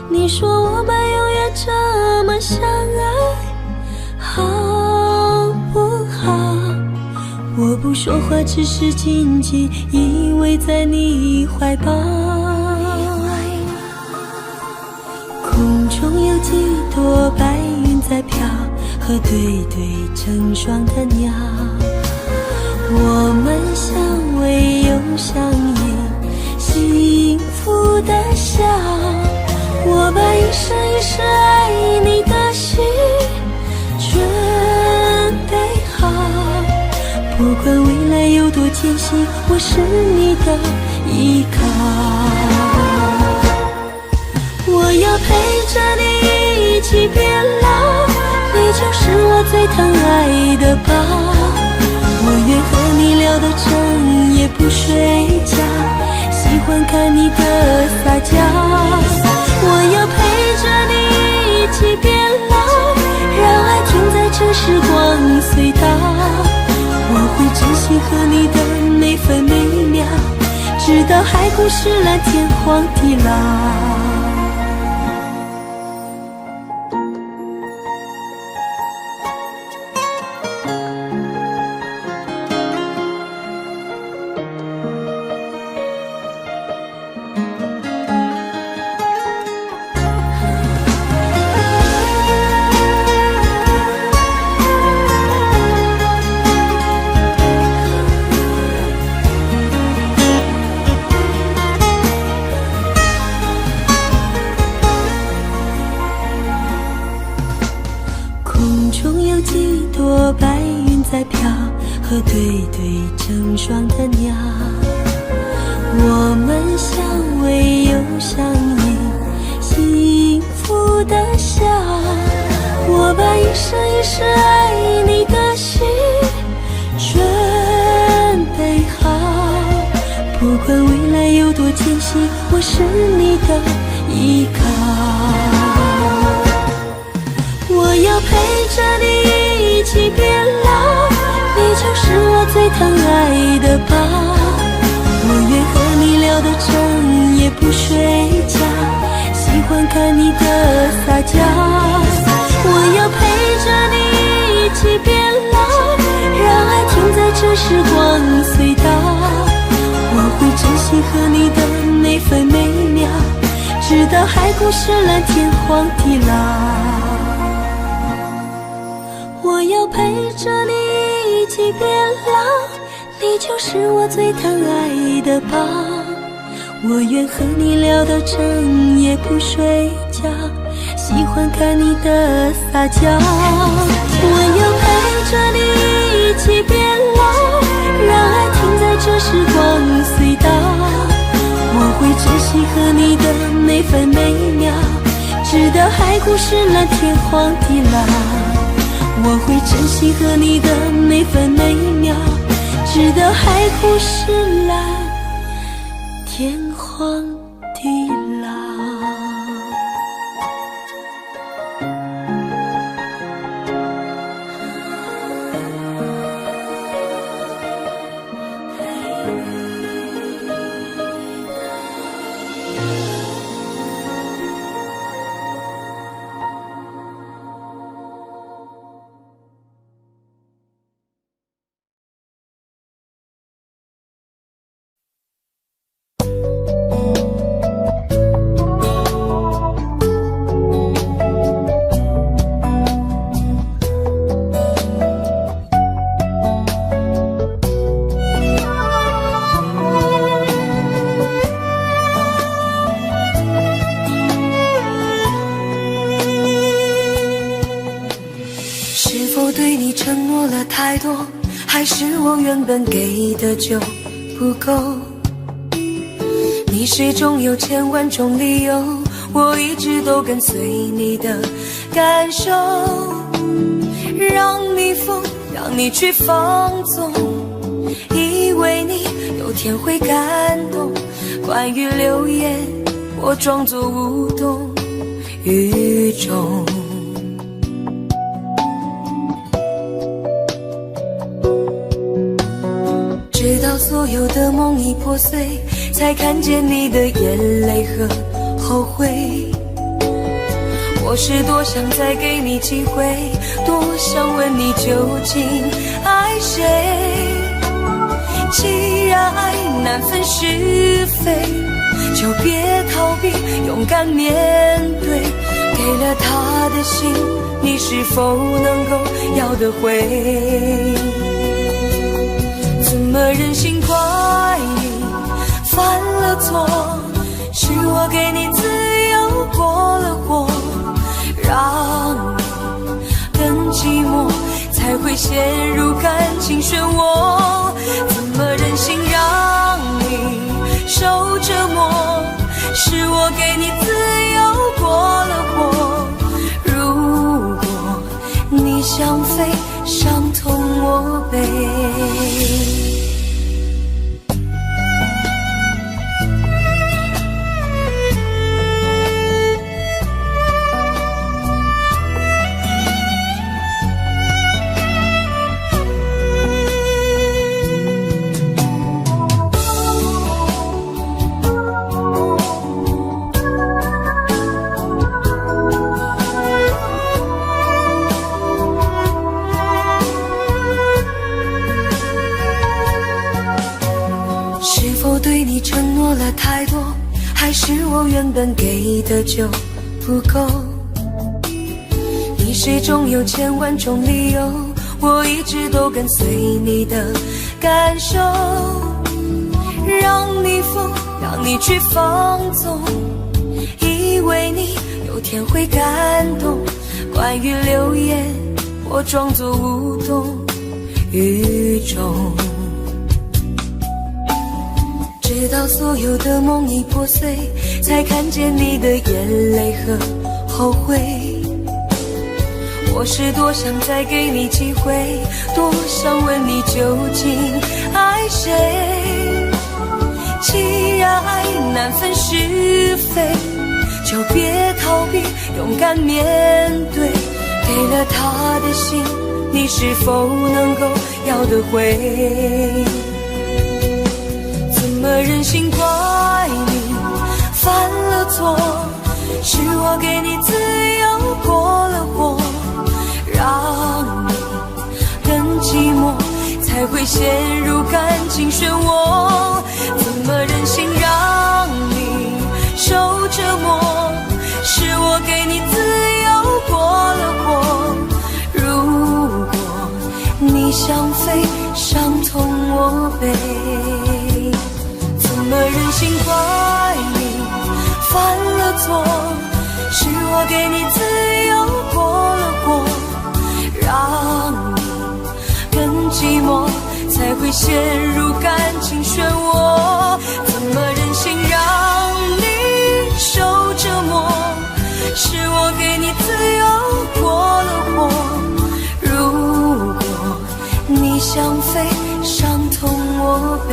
你说我们永远这么相爱，好不好？我不说话，只是紧紧依偎在你怀抱。空中有几朵白云在飘，和对对成双的鸟。我们相偎又相依，幸福的笑。我把一生一世爱你的心准备好，不管未来有多艰辛，我是你的依靠。我要陪着你一起变老，你就是我最疼爱的宝。我愿和你聊到整夜不睡觉，喜欢看你的撒娇。我要陪着你一起变老，让爱停在这时光隧道。我会珍惜和你的每分每秒，直到海枯石烂，天荒地老。白云在飘，和对对成双的鸟。我们相偎又相依，幸福的笑。我把一生一世爱你的心准备好，不管未来有多艰辛，我是你的依靠。我要陪着你一起变老，你就是我最疼爱的宝。我愿和你聊到整夜不睡觉，喜欢看你的撒娇。我要陪着你一起变老，让爱停在这时光隧道。我会珍惜和你的每分每秒，直到海枯石烂，天荒地老。我要陪着你一起变老，你就是我最疼爱的宝。我愿和你聊到整夜不睡觉，喜欢看你的撒娇。我要陪着你一起变老，让爱停在这时光隧道。我会珍惜和你的每分每秒，直到海枯石烂，天荒地老。我会珍惜和你的每分每秒，直到海枯石烂，天荒地老。太多，还是我原本给的就不够？你始终有千万种理由，我一直都跟随你的感受，让你疯，让你去放纵，以为你有天会感动。关于流言，我装作无动于衷。直到所有的梦已破碎，才看见你的眼泪和后悔。我是多想再给你机会，多想问你究竟爱谁。既然爱难分是非，就别逃避，勇敢面对。给了他的心，你是否能够要得回？怎么忍心怪你犯了错？是我给你自由过了火，让你更寂寞，才会陷入感情漩涡。怎么忍心让你受折磨？是我给你自由过了火。如果你想飞，伤痛我背。对你承诺了太多，还是我原本给的就不够？你始终有千万种理由，我一直都跟随你的感受，让你疯，让你去放纵，以为你有天会感动。关于流言，我装作无动于衷，直到所有的梦已破碎，才看见你的眼泪和后悔。我是多想再给你机会，多想问你究竟爱谁。既然爱难分是非，就别逃避，勇敢面对。给了他的心，你是否能够要得回？怎么忍心怪你犯了错？是我给你自由过了火，让你更寂寞，才会陷入感情漩涡。怎么忍心让你受折磨？是我给你自由过了火。如果你想飞，伤痛我背。怎么忍心怪你犯了错？是我给你自由过了火，让你更寂寞，才会陷入感情漩涡。怎么忍心让你受折磨？是我给你自由过了火。如果你想飞，伤痛我背。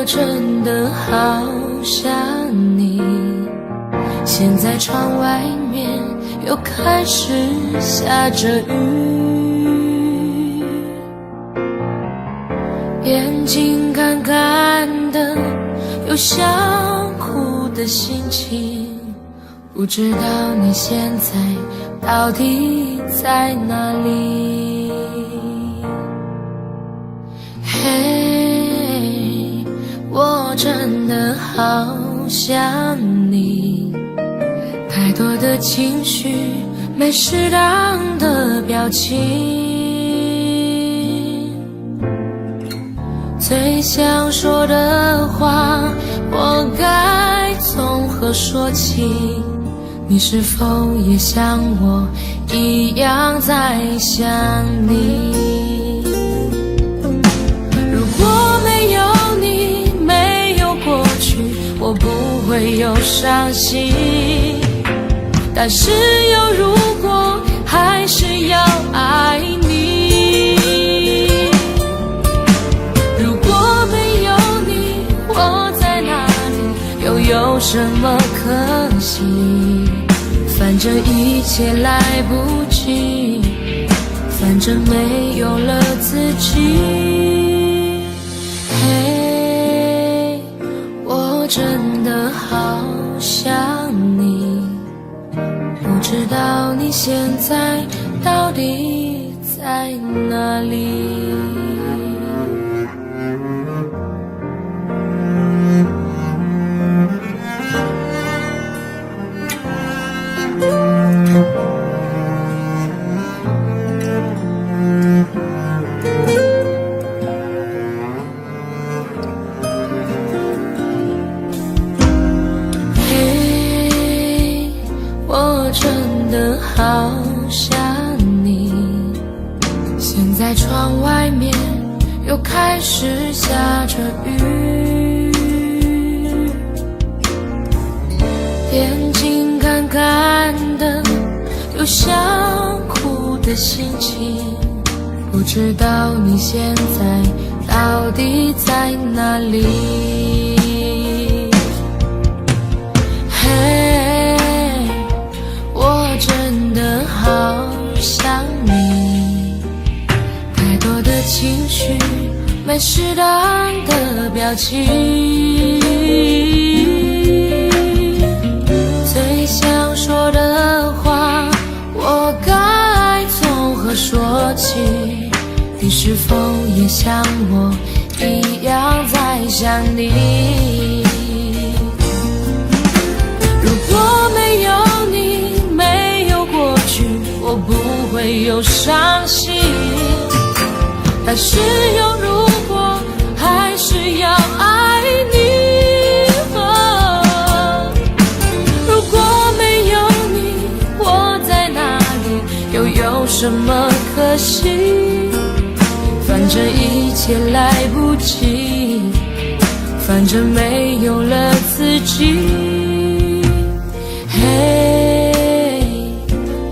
真的好想你，现在窗外面又开始下着雨，眼睛干干的，有想哭的心情，不知道你现在到底在哪里。嘿，我真的好想你，多的情绪，没适当的表情，最想说的话，我该从何说起？你是否也像我一样在想你？如果没有你，没有过去，我不会有伤心。但是有如果，还是要爱你。如果没有你，我在哪里，又有什么可惜？反正一切来不及，反正没有了自己。嘿，我真的好想你，不知道你现在到底在哪里？好想你，现在窗外面又开始下着雨，眼睛干干的，有想哭的心情，不知道你现在到底在哪里？真的好想你，太多的情绪，没适当的表情，最想说的话，我该从何说起？你是否也像我一样在想你？如果没有你，我不会有伤心，但是有如果，还是要爱你。如果没有你，我在哪里，又有什么可惜？反正一切来不及，反正没有了自己。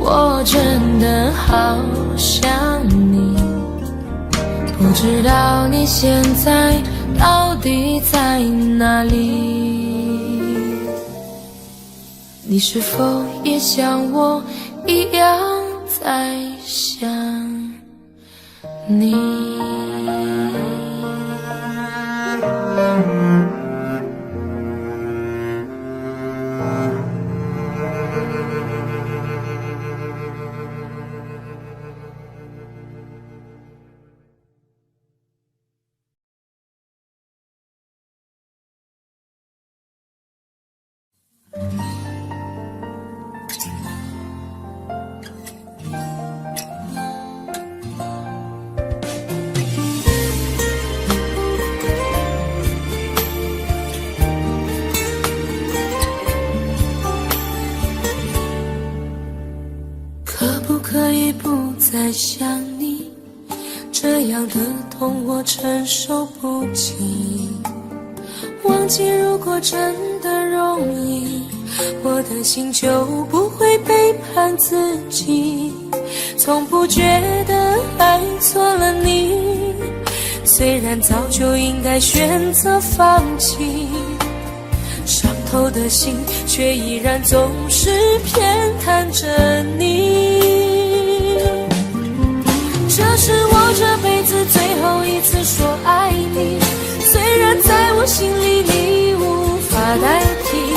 我真的好想你，不知道你现在到底在哪里？你是否也像我一样在想你？可以不再想你，这样的痛我承受不起。忘记如果真的容易，我的心就不会背叛自己。从不觉得爱错了你，虽然早就应该选择放弃，伤透的心却依然总是偏袒着你。这是我这辈子最后一次说爱你，虽然在我心里你无法代替。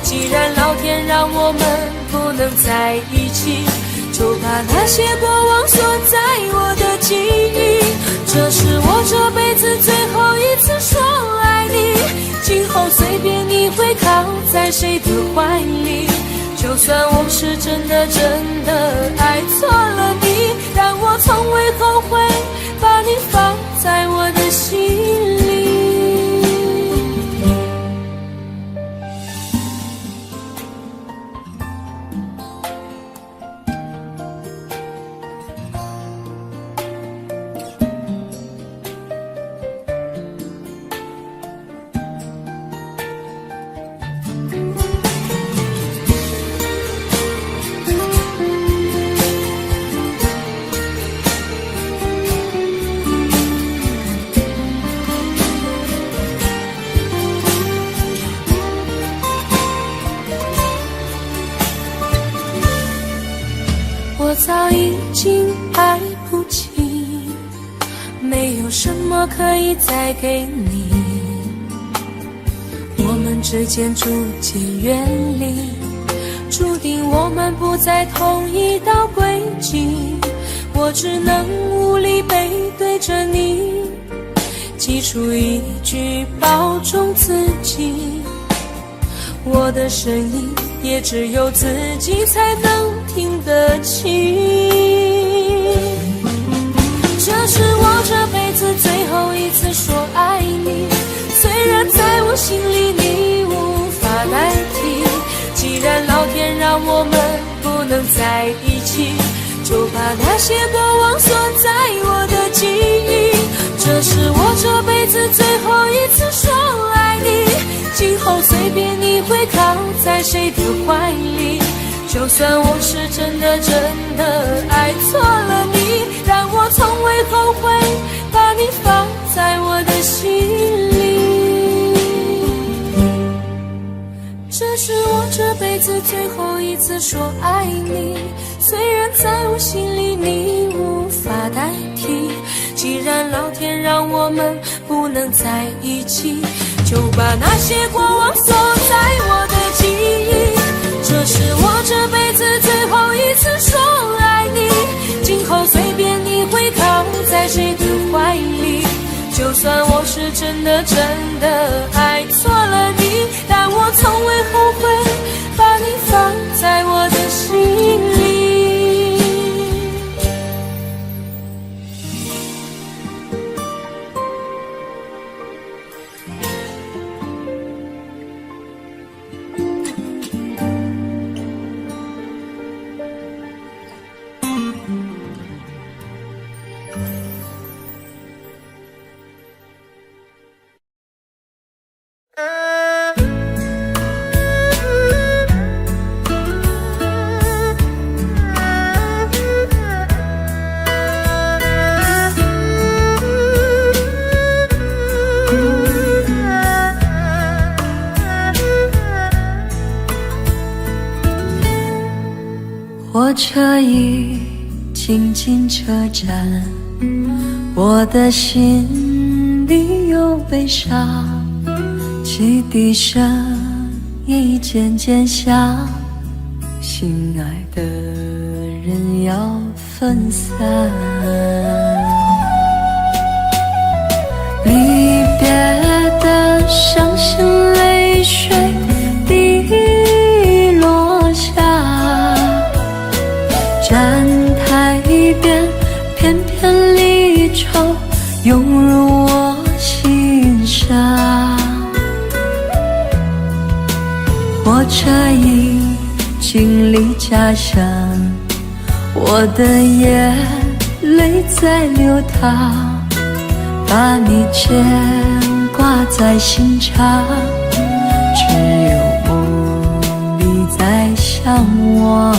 既然老天让我们不能在一起，就把那些过往锁在我的记忆。这是我这辈子最后一次说爱你，今后随便你会靠在谁的怀里，就算我是真的爱错了你，但我从未后悔把你放在我的心里。我早已经爱不起，没有什么可以再给你，我们之间逐渐远离，注定我们不在同一道轨迹，我只能无力背对着你，挤出一句保重自己，我的声音也只有自己才能听得清。这是我这辈子最后一次说爱你，虽然在我心里你无法代替，既然老天让我们不能在一起，就把那些过往锁在我的记忆。这是我这辈子最后一次说爱你，今后随便你会靠在谁的怀里，就算我是真的爱错了你，但我从未后悔把你放在我的心里。这是我这辈子最后一次说爱你，虽然在我心里你无法代替，既然老天让我们不能在一起，就把那些过往锁在我的记忆。这是我这辈子最后一次说爱你，今后随便你会靠在谁的怀里，就算我是真的爱错了你，但我从未后悔把你放在我的心里。火车已经进车站，我的心里有悲伤，汽笛声已渐渐响，心爱的人要分散，离别的伤心泪水滴落下，站台边片片离愁涌入我心上，火车已经离家乡，我的眼泪在流淌，把你牵挂在心上，只有梦里在向往。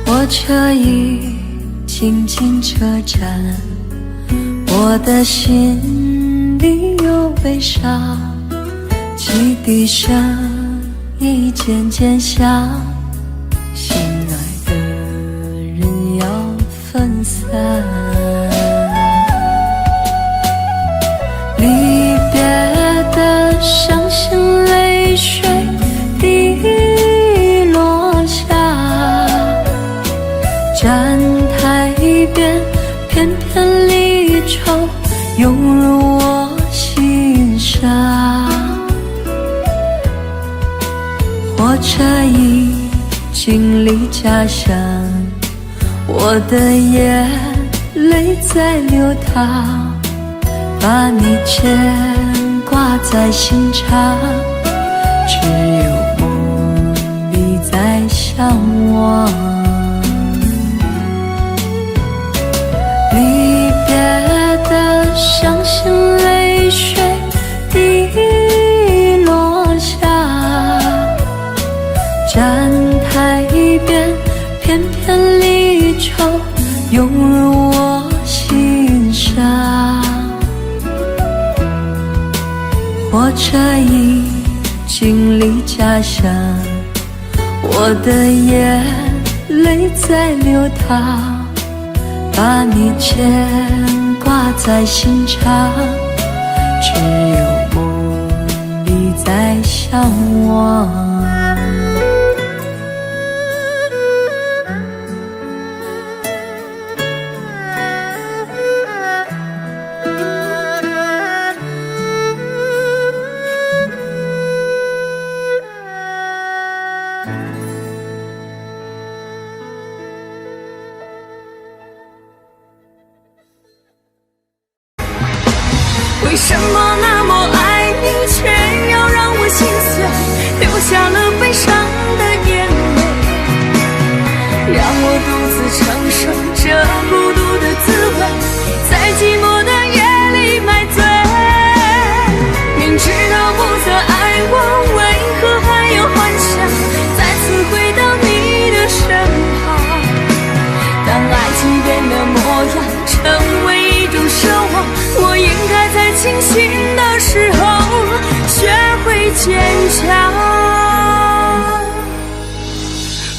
火车已经进车站，我的心里有悲伤，汽笛声已渐渐响，心爱的人要分散，离别泪水滴落下，站台边片片离愁涌入我心上。火车已经离家乡，我的眼泪在流淌，把你牵挂在心上，只有梦里在向往。离别的伤心泪水滴落下，站台边片片离愁涌入我心上。火车已经离家乡，我的眼泪在流淌，把你牵挂在心上，只有梦里在向往。为什么那么爱你，却要让我心碎，流下了悲伤的眼泪，让我独自承受这孤独的滋味，在寂寞的夜里买醉。明知道不再爱我，为何还有幻想再次回到你的身旁？当爱情变了模样，成为一种奢望，我应该在清醒的时候学会坚强。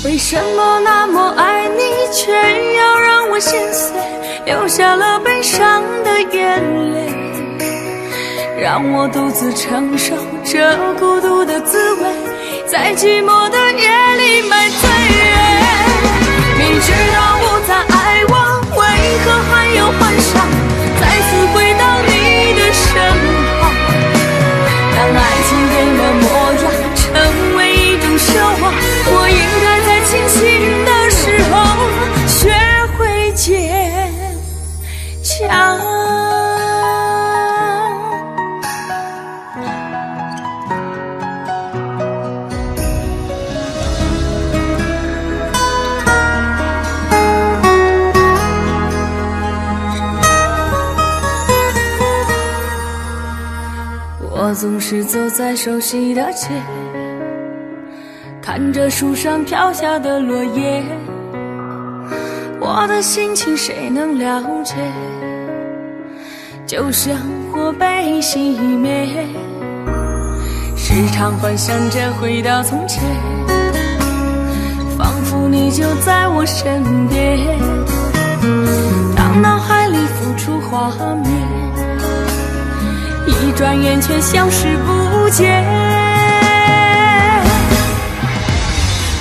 为什么那么爱你，却要让我心碎，流下了悲伤的眼泪，让我独自承受这孤独的滋味，在寂寞的夜里买醉。明知道不再爱我，为何还有幻想再次回到你的身旁？当爱情变了模样，成为一种奢望，我应该在清醒的时候学会坚强。我总是走在熟悉的街，看着树上飘下的落叶，我的心情谁能了解？就像火被熄灭，时常幻想着回到从前，仿佛你就在我身边，当脑海里浮出画面，一转眼却消失不见。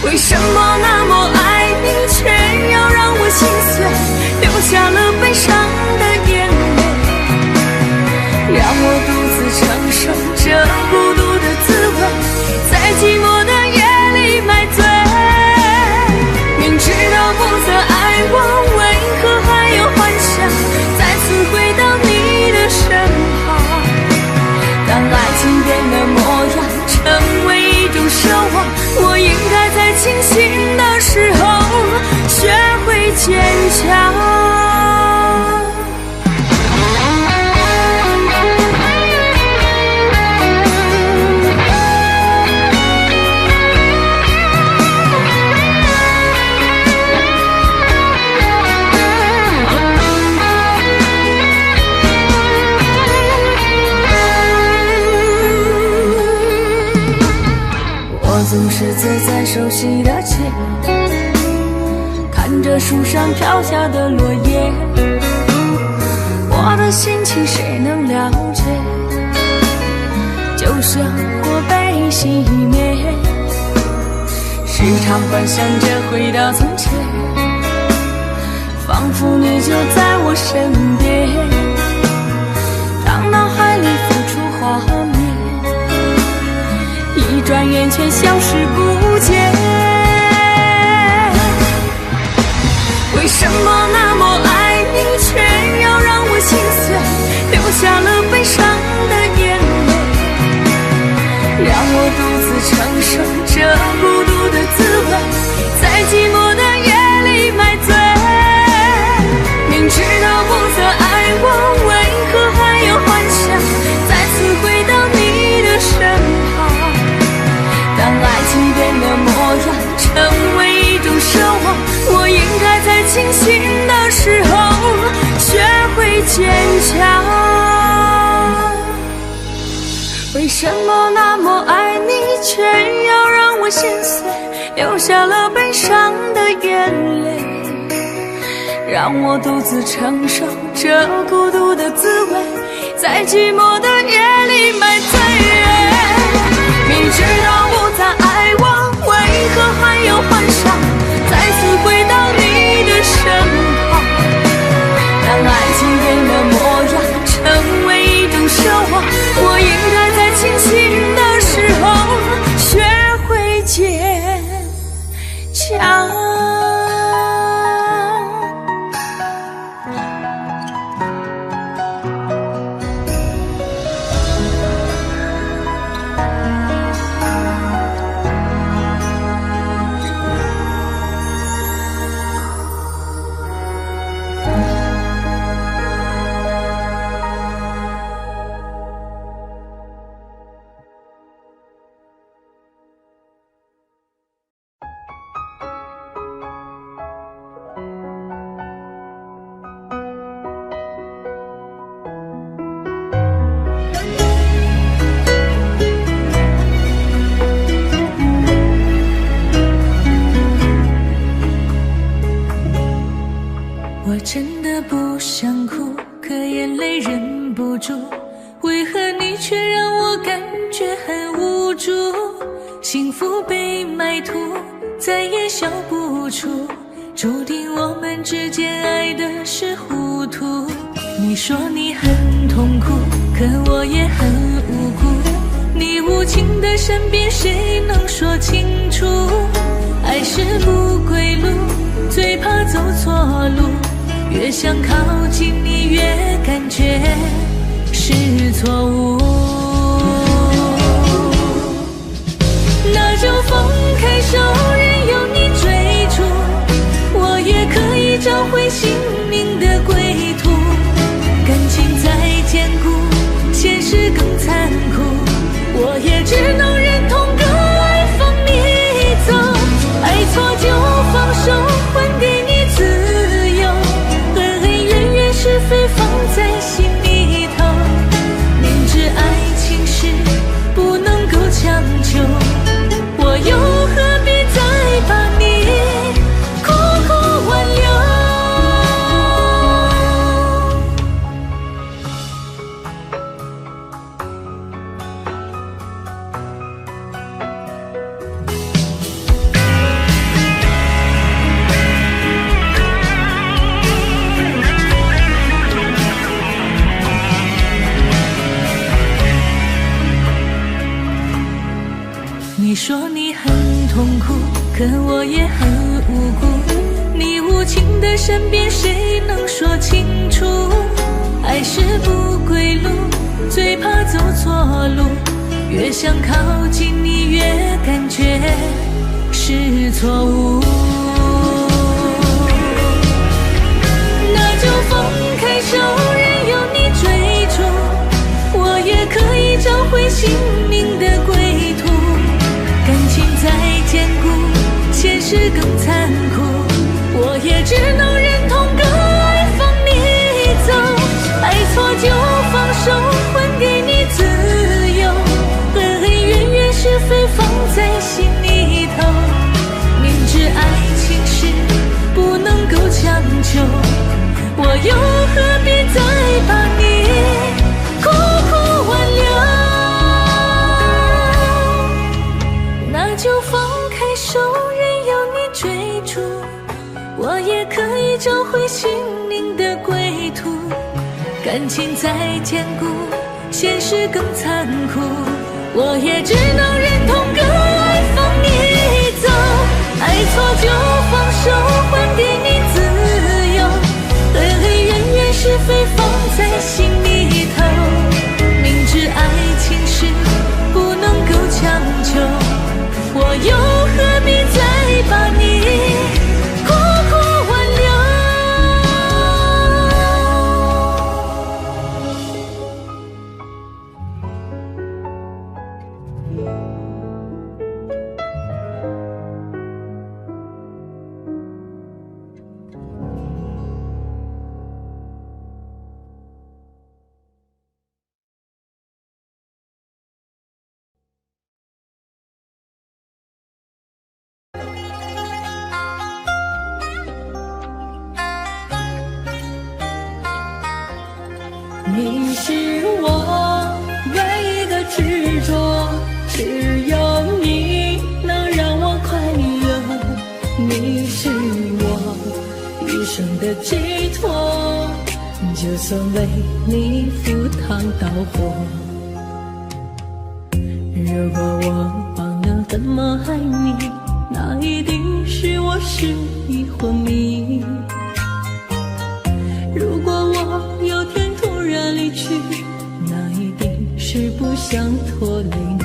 为什么那么爱你，却要让我心碎，流下了悲伤的眼泪，让我独自承受这孤独的滋味，在寂寞的夜里买醉。明知道不再爱我，为何还有幻想再次回到你的身旁？当爱情变了模样，成为一种奢望，我应该在清醒的时候学会坚强。总是走在熟悉的街，看着树上飘下的落叶，我的心情谁能了解？就像火被熄灭，时常幻想着回到从前，仿佛你就在我身边，当脑海里浮出画面，一转眼却消失不见。为什么那么爱你，却要让我心碎，流下了悲伤的眼泪，让我独自承受这孤独的滋味，在寂寞的夜里买醉。明知道不再爱我，为何还有幻想再次回到你的身旁？当爱情变了模样，成为一种奢望，我应该在清醒的时候学会坚强。为什么那么爱你，却要让我心碎，流下了悲伤的眼泪，让我独自承受这孤独的滋味，在寂寞的夜里买醉。明知道不再爱我，为何还有幻想再次回到你的身旁？当爱情变了模样，成为一种奢望，我应该在清醒的时候学会坚强。我真的不想哭，可眼泪忍不住，为何你却让我感觉很无助？幸福被埋土，再也笑不出，注定我们之间爱的是糊涂。你说你很痛苦，可我也很无辜，你无情的身边谁能说清楚？爱是不归路，最怕走错路，越想靠近你越感觉是错误。那就放开手，任由你追逐，我也可以找回心灵的归途。感情再坚固，现实更残酷，我也只能忍痛割爱放你走。爱错就放手，还给你自由，恩恩怨怨是非放在心里头，明知爱情是不能够强求，我又何必再把你苦苦挽留？你说你很痛苦，可我也很无辜，你无情的身边谁能说清楚？爱是不归路，最怕走错路，越想靠近你越感觉是错误。那就放开手，任由你追逐，我也可以找回心灵的归途。感情再坚固，现实更残酷，我也只能忍痛割爱放你走。爱错就放手，还给你自由，恩恩怨怨是非放在心里头，明知爱情是不能够强求，我又何必再把你苦苦挽留？情再坚固，现实更残酷，我也只能忍痛割爱放你走，爱错就放手，还给你自由，对对人人是非放在心里头，明知爱情是不能够强求，我又何必再把你苦苦挽留。你是我唯一的执着，只有你能让我快乐，你是我一生的寄托，就算为你赴汤蹈火。如果我忘了怎么爱你，那一定是我失忆昏迷。如果我有天突然离去，那一定是不想拖累你。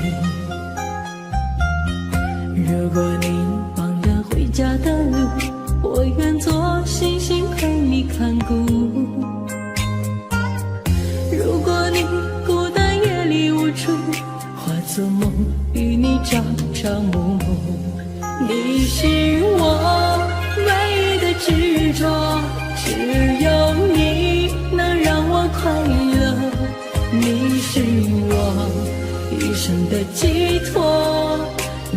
如果你忘了回家的路，我愿做星星陪你看顾。如果你孤单夜里无助，化作梦与你朝朝暮暮。你是我唯一的执着，只有你能让我快乐，你是我一生的寄托，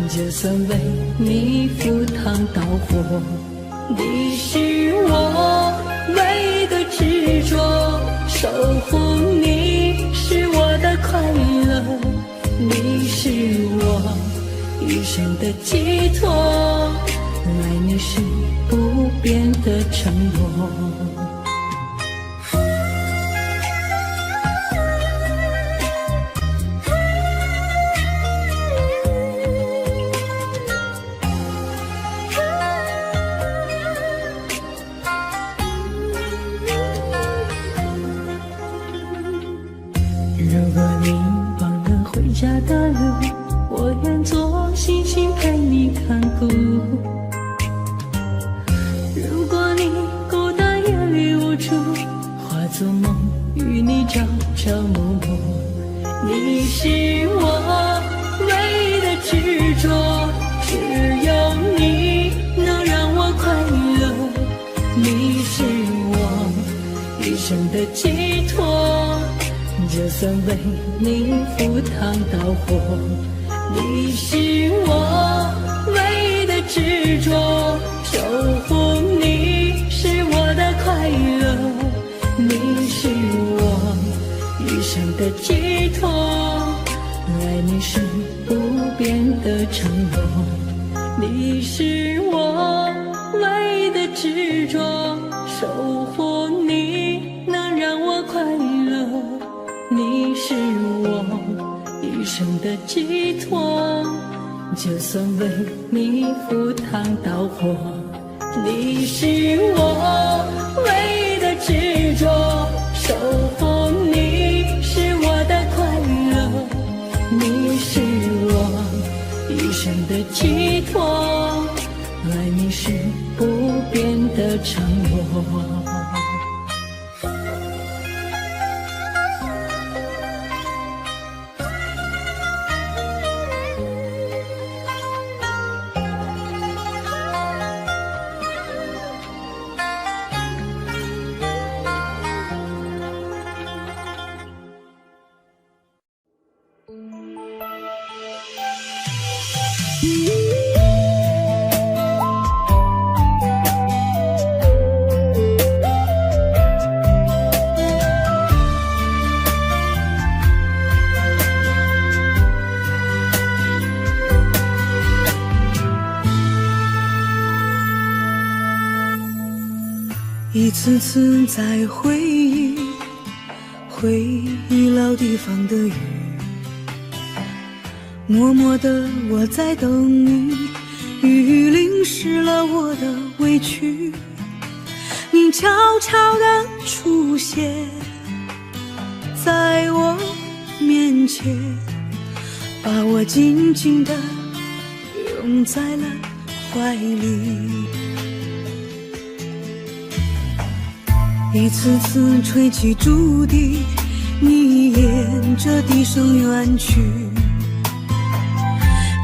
就算为你赴汤蹈火。你是我唯一的执着，守护你是我的快乐，你是我一生的寄托，爱你是不变的承诺。如果你忘了回家的路，我愿做星星陪你看顾。如果你孤单夜里无助，化作梦与你朝朝暮暮。你是我唯一的执着，只有你能让我快乐，你是我一生的寄托，就算为你赴汤蹈火。你是我唯一的执着，守护你是我的快乐，你是我一生的寄托，爱你是不变的承诺。你是我唯一的执着，守护你能让我快乐，你是我一生的寄托，就算为你赴汤蹈火。你是我唯一的执着，守护你是我的快乐，你是我一生的寄托，爱你是不变的承诺。一次次在回忆回老地方的雨，默默的我在等你，雨淋湿了我的委屈，你悄悄地出现在我面前，把我紧紧地拥在了怀里，一次次吹起竹笛，你沿着笛声远去，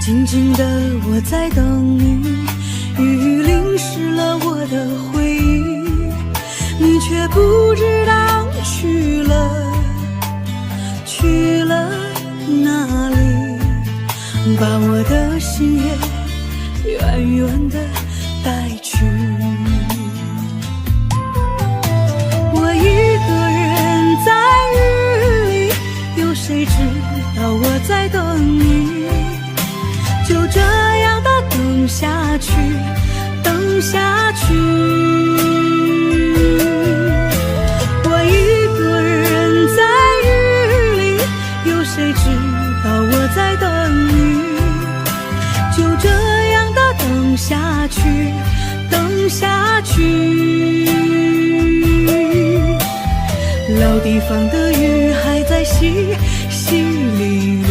静静的我在等你，雨淋湿了我的回忆，你却不知道去了哪里，把我的心也远远地带去。我一个人在雨里，有谁知道我在等你，就这样的等下去，等下去。我一个人在雨里，有谁知道我在等你，就这样的等下去，等下去。老地方的雨还在淅淅沥沥，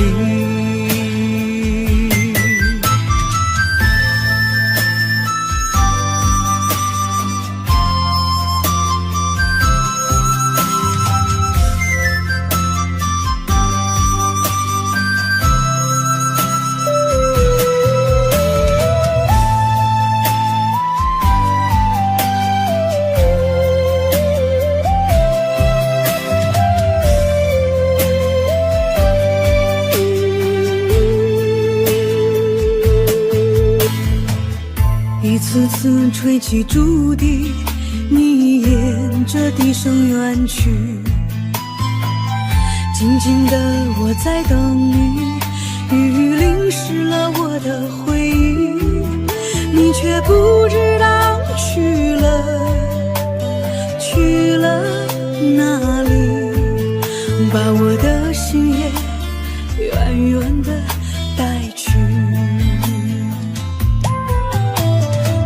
一次次吹起竹笛，你沿着笛声远去，静静的我在等你，雨淋湿了我的回忆，你却不知道去了哪里，把我的心也远远地带去。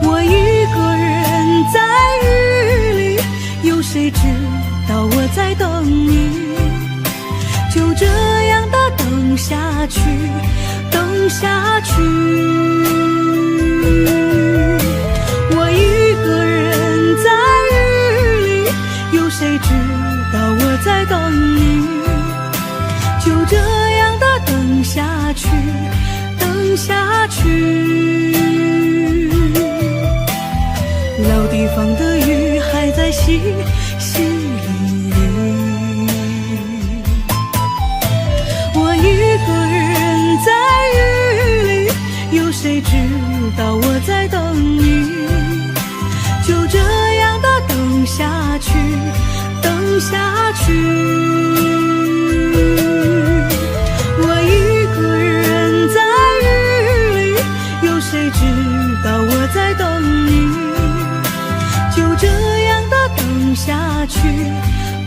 我一个人在雨里，有谁知道我在等你，就这样的等下去，等下去。我一个人在雨里，有谁知道我在等你，就这样的等下去，等下去。老地方的雨还在淅淅沥沥，我一个人在雨里，有谁知道我在等你，就这样的等下去，等下去。我一个人在雨里，有谁知道我在等你，就这样的等下去，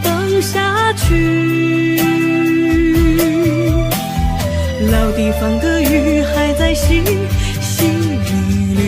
等下去。老地方的雨还在淅淅沥沥。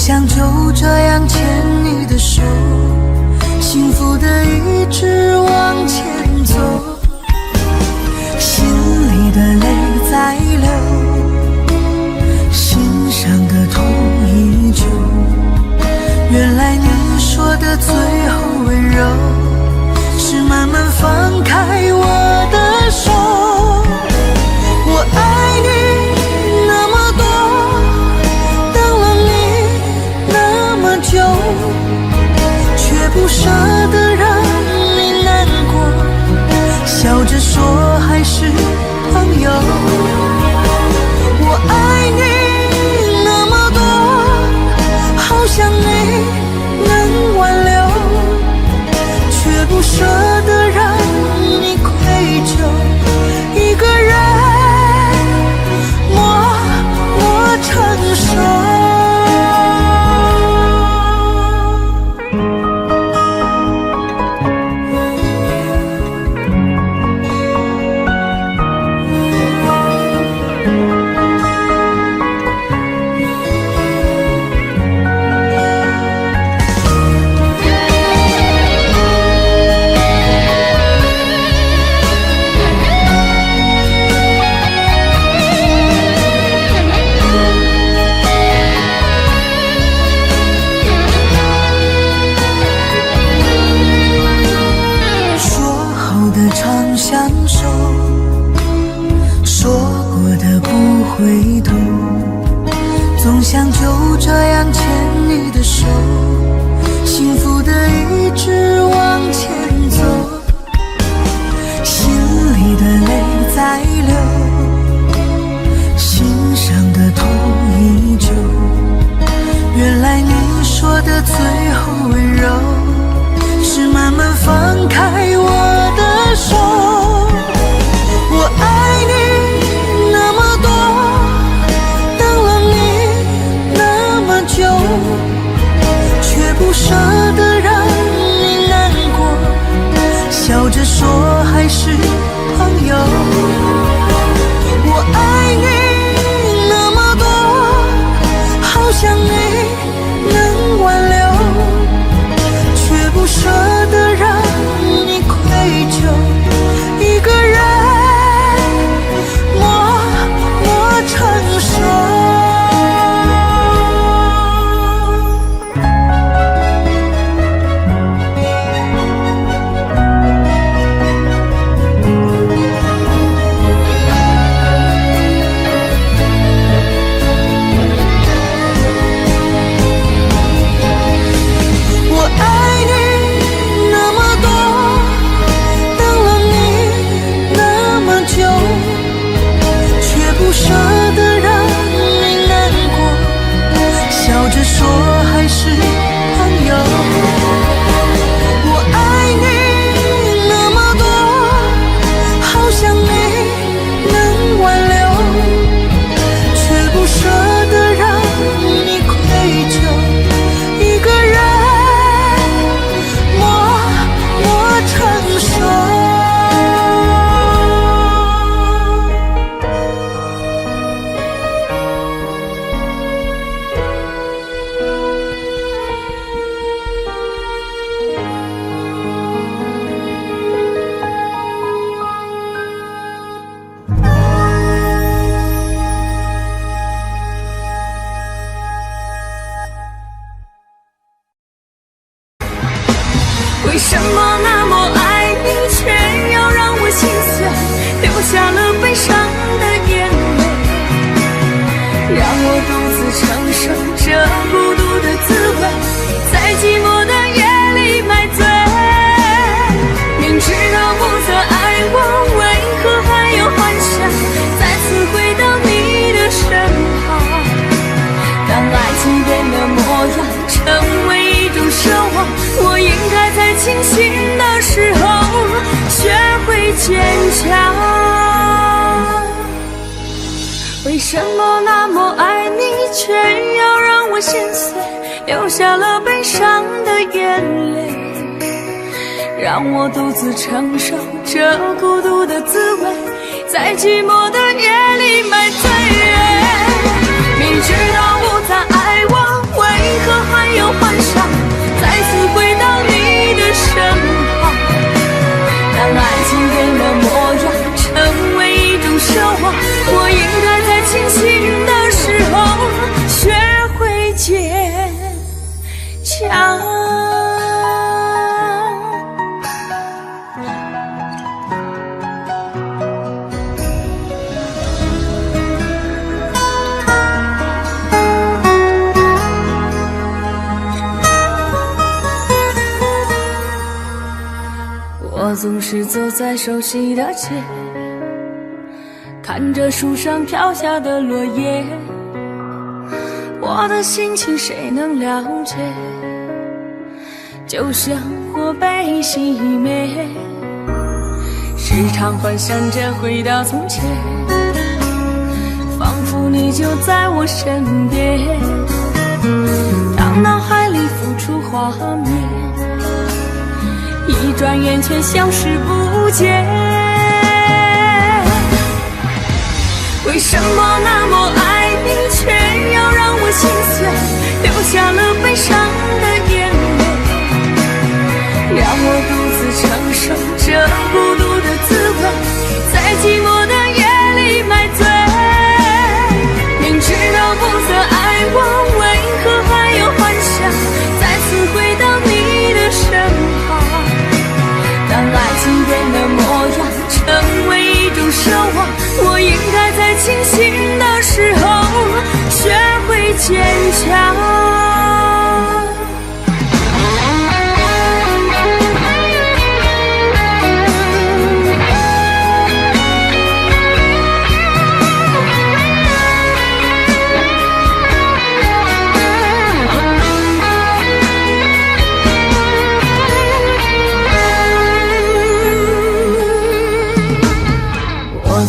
想就这样牵你的手，幸福的一直往前走，心里的泪在流，心上的痛依旧。原来你说的最后温柔，是慢慢放开我的手。我爱你那么多，等了你那么久，却不舍得让你难过，笑着说还是朋友。我爱你那么多，好想你能挽留，却不舍得让你愧疚，一个人默默承受。回头，总想就这样牵你的手，幸福的一直往前走，心里的泪在流，心上的痛依旧。原来你说的最后温柔，是慢慢放开我的手。我爱你那么多，等了你那么久，却不舍得让你难过，笑着说还是朋友。我爱你那么多，好想你能挽留，却不舍得让你愧疚，一个人承受。我爱你那么多，等了你那么久，却不舍得让你难过，笑着说还是朋友。我爱你那么多，好想你能挽留，却不舍得让你愧疚，一个人默默承受。为什么那么爱你，却要让我心碎，流下了悲伤的眼泪，让我独自承受这孤独的滋味，在寂寞的夜里买醉。明知道不再爱我，为何还有幻想再次回到你的身旁？当爱情变了模样，成为一种奢望，我应该在清醒的时候学会坚强。为什么那么爱你，却要让我心碎，流下了悲伤的眼泪，让我独自承受这孤独的滋味，在寂寞的夜里买醉。明知道不再爱我，为总是走在熟悉的街，看着树上飘下的落叶，我的心情谁能了解？就像火被熄灭，时常幻想着回到从前，仿佛你就在我身边。当脑海里浮出画面，一转眼却消失不见。为什么那么爱你，却要让我心碎，流下了悲伤的眼泪，让我独自承受这孤独的滋味，在寂寞的夜里买醉。明知道不曾爱我，为何还有幻想再次回到你的身旁？当爱情变了模样，成为一种奢望，我应该在清醒的时候学会坚强。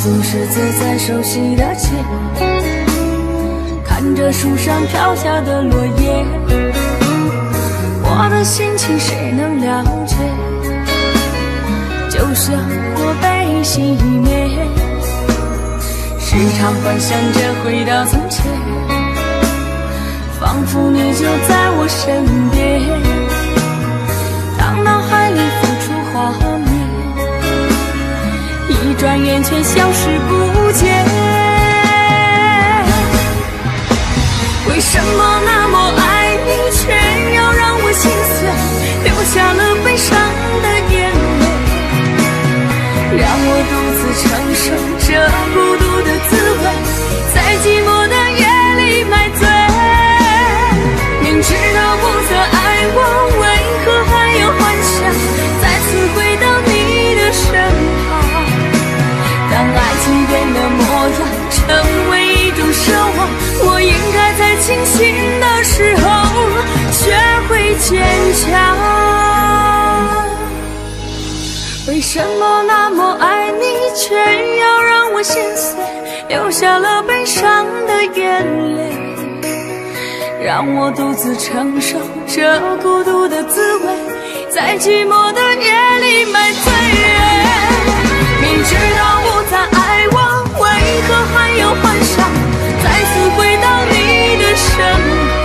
总是走在熟悉的街，看着树上飘下的落叶，我的心情谁能了解？就像火被熄灭，时常幻想着回到从前，仿佛你就在我身边。当脑海里浮出画面，一转眼却消失不见。为什么那么爱你，却要让我心碎，流下了悲伤的眼泪，让我独自承受这孤独的滋味，在寂寞的夜里买醉。明知道不曾爱我，为何还有幻想再次回到你的身旁？当爱情变了模样，成为一种奢望，我应该在清醒的时候学会坚强。为什么那么爱你，却要让我心碎，流下了悲伤的眼泪，让我独自承受这孤独的滋味，在寂寞的夜里买醉。明知道不再爱我，为何还有幻想再次回到你的身旁？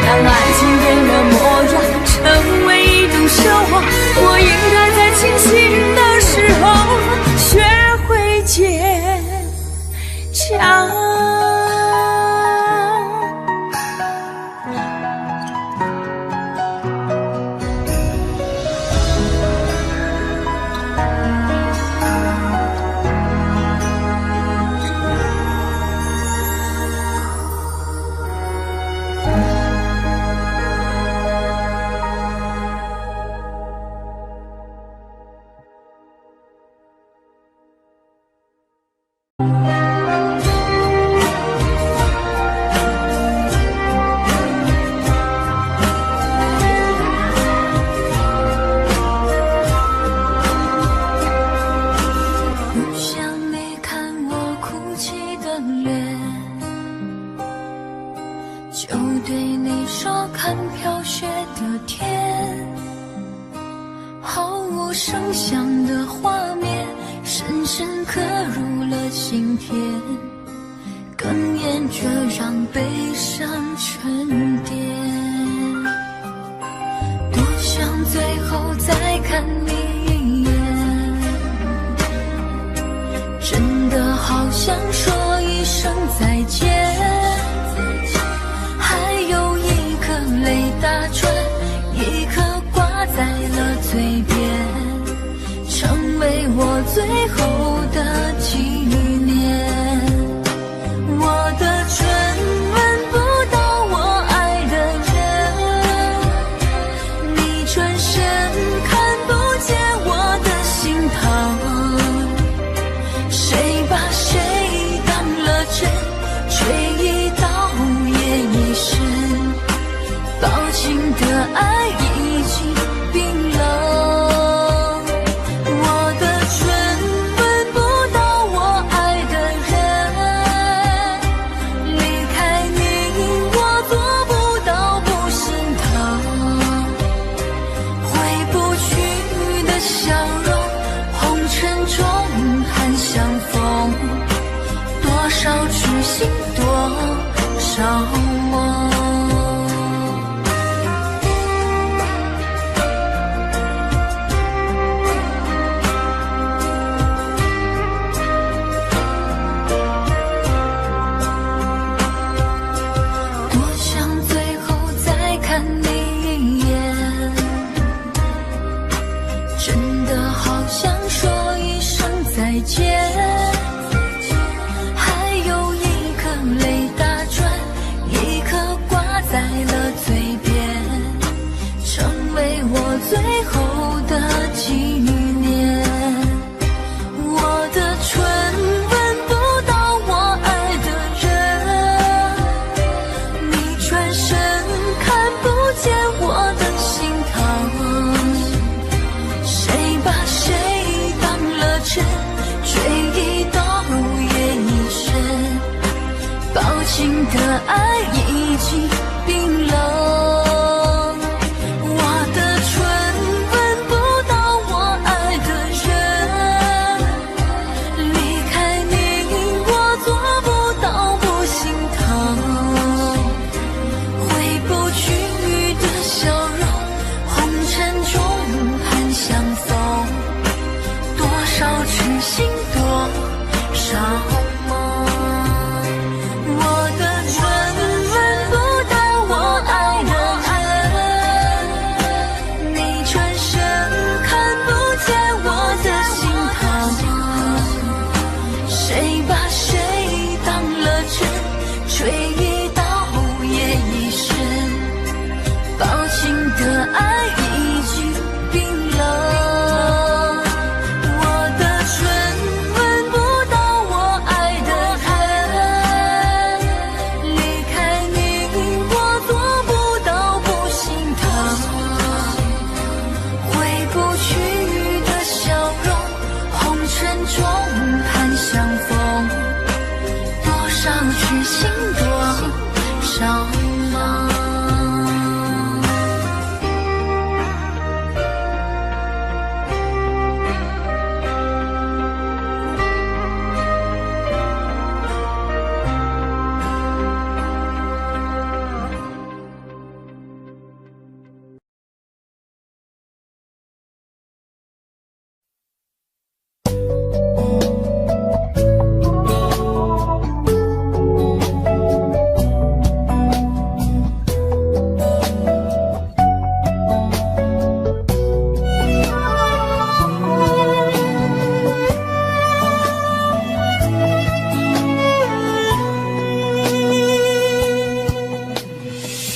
当爱情变了模样，成为一种奢望，我应该在清醒的时候学会坚强。转身看不见我着魔。多想最后再看你一眼，真的好想说一声再见，还有一颗泪打转，一颗挂在了嘴边，成为我最后的纪念。我的唇吻不到我爱的人，你转身看不见我的心疼，谁把谁当了真，追忆到夜已深，抱紧的爱已经冰冷。我的唇吻不到我爱的人，离开你我做不到不心疼，回不去的笑容，红尘中盼相逢，多少痴心多少梦。我的唇吻不到我爱的人，你转身看不见我的心疼，谁把谁当了真，追忆到夜已深，抱紧的爱已经冰冷。我的唇吻不到我爱的人，离开你我做不到不心疼，回不去的笑容，红尘中盼相逢，多少痴心多少梦。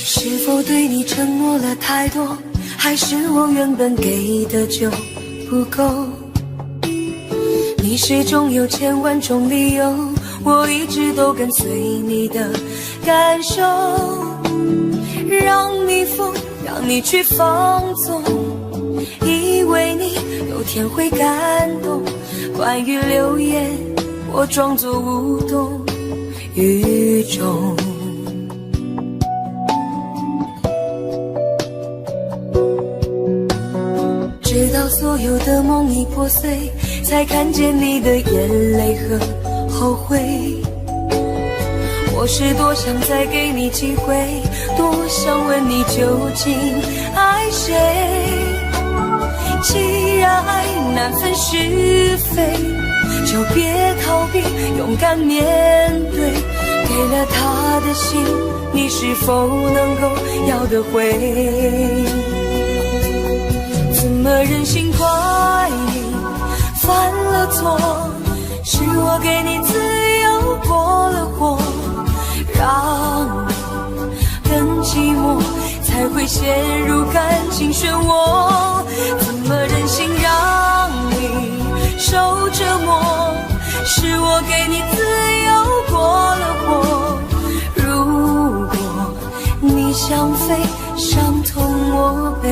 是否对你承诺了太多，还是我原本给的就不够？你始终有千万种理由，我一直都跟随你的感受，让你疯，让你去放纵，以为你有天会感动。关于流言，我装作无动于衷。直到所有的梦已破碎，才看见你的眼泪和后悔。我是多想再给你机会，多想问你究竟爱谁。既然爱难分是非，就别逃避，勇敢面对。给了他的心，你是否能够要得回？怎么忍心怪你犯了错？是我给你自由过了火，让你更寂寞，才会陷入感情漩涡。怎么忍心让你受折磨？是我给你自由过了火。如果你想飞，伤痛我背。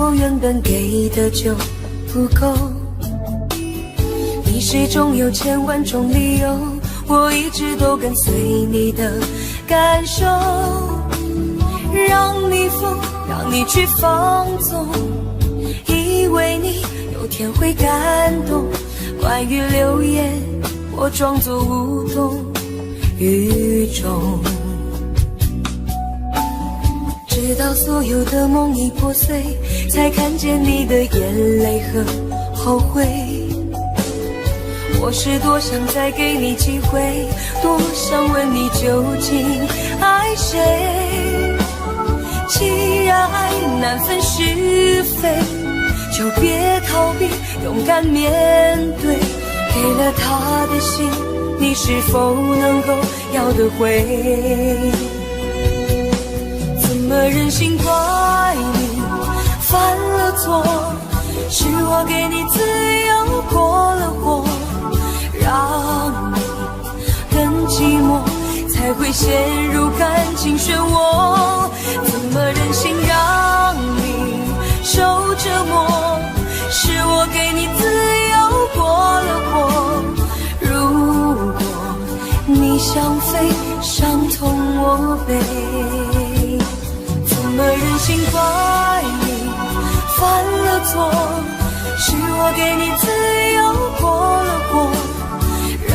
我原本给的就不够。你始终有千万种理由，我一直都跟随你的感受，让你疯，让你去放纵，以为你有天会感动。关于流言，我装作无动于衷，直到所有的梦已破碎，才看见你的眼泪和后悔。我是多想再给你机会，多想问你究竟爱谁。既然爱难分是非，就别逃避，勇敢面对。给了他的心，你是否能够要得回？怎么忍心怪你犯了错？是我给你自由过了火，让你更寂寞，才会陷入感情漩涡。怎么忍心让你受折磨？是我给你自由过了火，如果你想飞，伤痛我背。怎么忍心怪你犯了错？是我给你自由过了火，让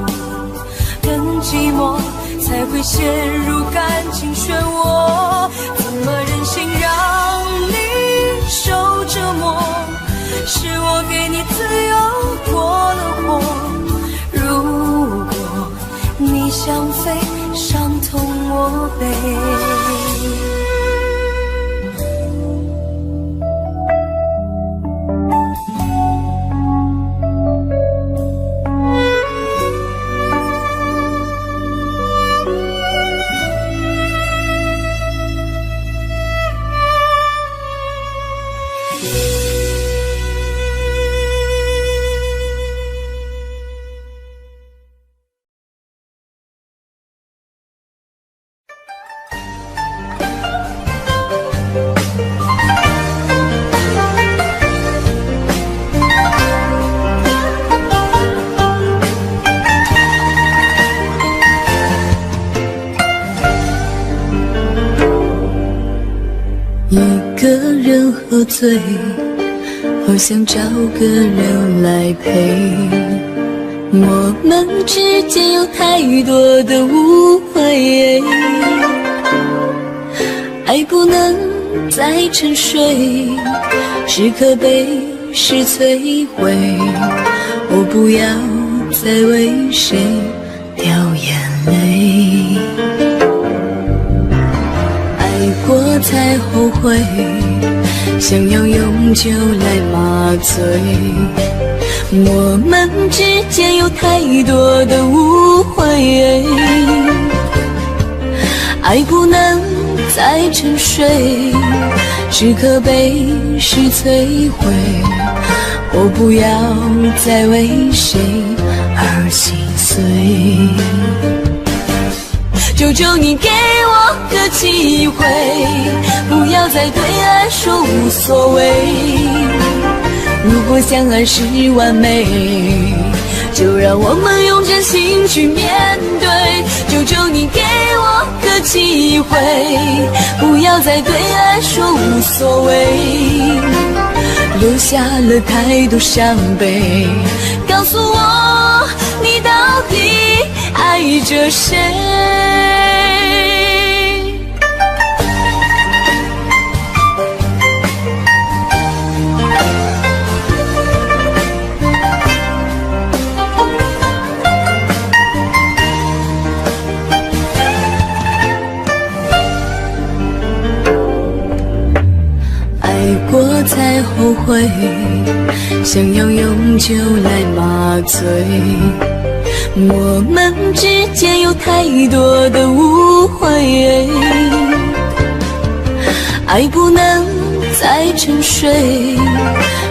你更寂寞，才会陷入感情漩涡。怎么忍心让你受折磨？是我给你自由过了火，如果你想飞，伤痛我背。一个人喝醉，好想找个人来陪。我们之间有太多的误会，爱不能再沉睡，是可悲是摧毁。我不要再为谁掉眼泪，过才后悔，想要永久来麻醉。我们之间有太多的误会，爱不能再沉睡，是可悲是摧毁。我不要再为谁而心碎，求求你给我个机会，不要再对爱说无所谓。如果相爱是完美，就让我们用真心去面对。求求你给我个机会，不要再对爱说无所谓。留下了太多伤悲，告诉我你到底爱着谁？过才后悔，想要永久来麻醉。我们之间有太多的误会，爱不能再沉睡，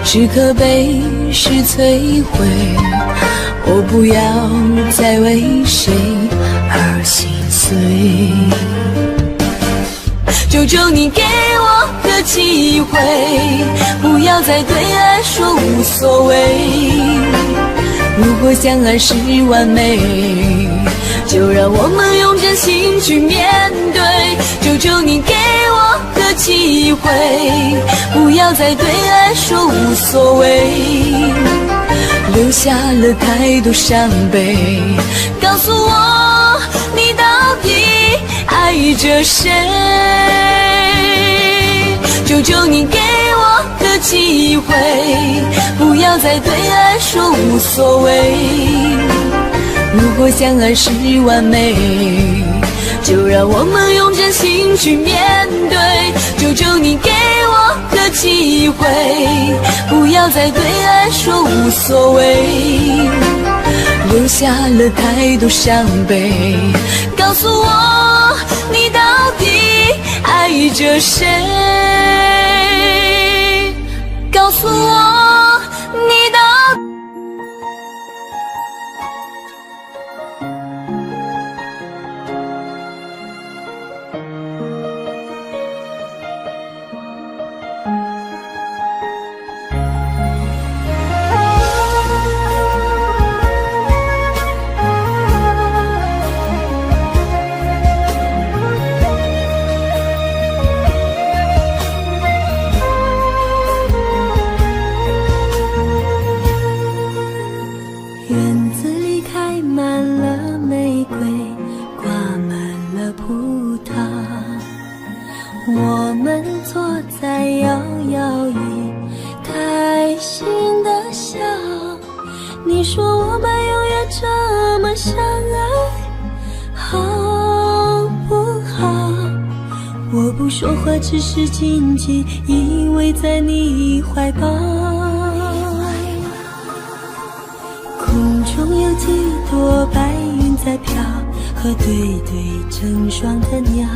是可悲是摧毁。我不要再为谁而心碎，求求你给我个机会，不要再对爱说无所谓。如果相爱是完美，就让我们用真心去面对。求求你给我个机会，不要再对爱说无所谓，留下了太多伤悲。告诉我你到底爱着谁？求求你给我个机会，不要再对爱说无所谓。如果相爱是完美，就让我们用真心去面对。求求你给我个机会，不要再对爱说无所谓，留下了太多伤悲。告诉我你到底爱着谁？告诉我你到底院子里开满了玫瑰，挂满了葡萄，我们坐在摇摇椅，开心的笑。你说我们永远这么相爱，好不好？我不说话，只是紧紧依偎在你怀抱。空中有几朵白云在飘，和对对成双的鸟。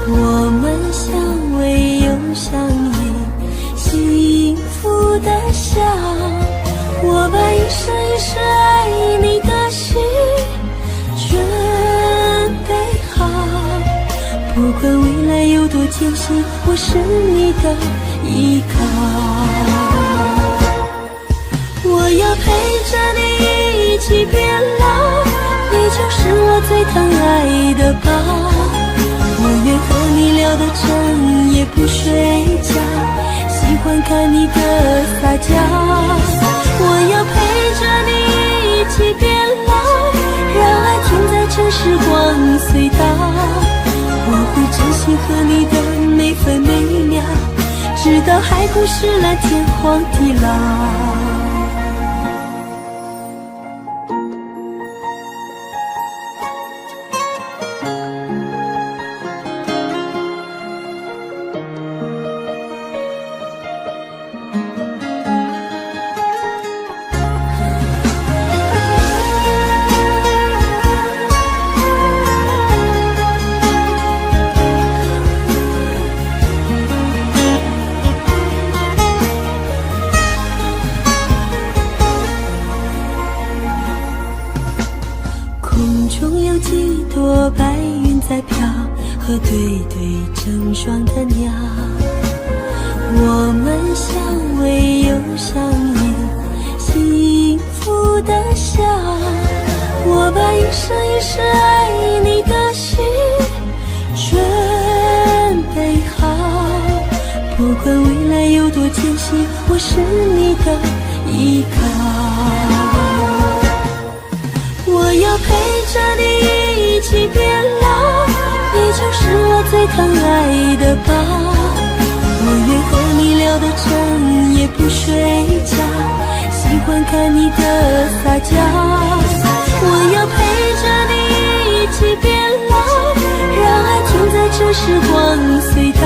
我们相偎又相依，幸福的笑。我把一生一世爱你的心准备好，不管未来有多艰辛，我是你的依靠。我要陪着你一起变老，你就是我最疼爱的宝。我愿和你聊到整夜不睡觉，喜欢看你的撒娇。我要陪着你一起变老，让爱停在这时光隧道。我会珍惜和你的每分每秒，直到海枯石烂，天荒地老。空中有几朵白云在飘，和对对成双的鸟。我们相偎又相依，幸福的笑。我把一生一世爱你的心准备好，不管未来有多艰辛，我是你的依靠。我要陪着你一起变老，你就是我最疼爱的宝。我愿和你聊到整夜不睡觉，喜欢看你的撒娇。我要陪着你一起变老，让爱停在这时光隧道。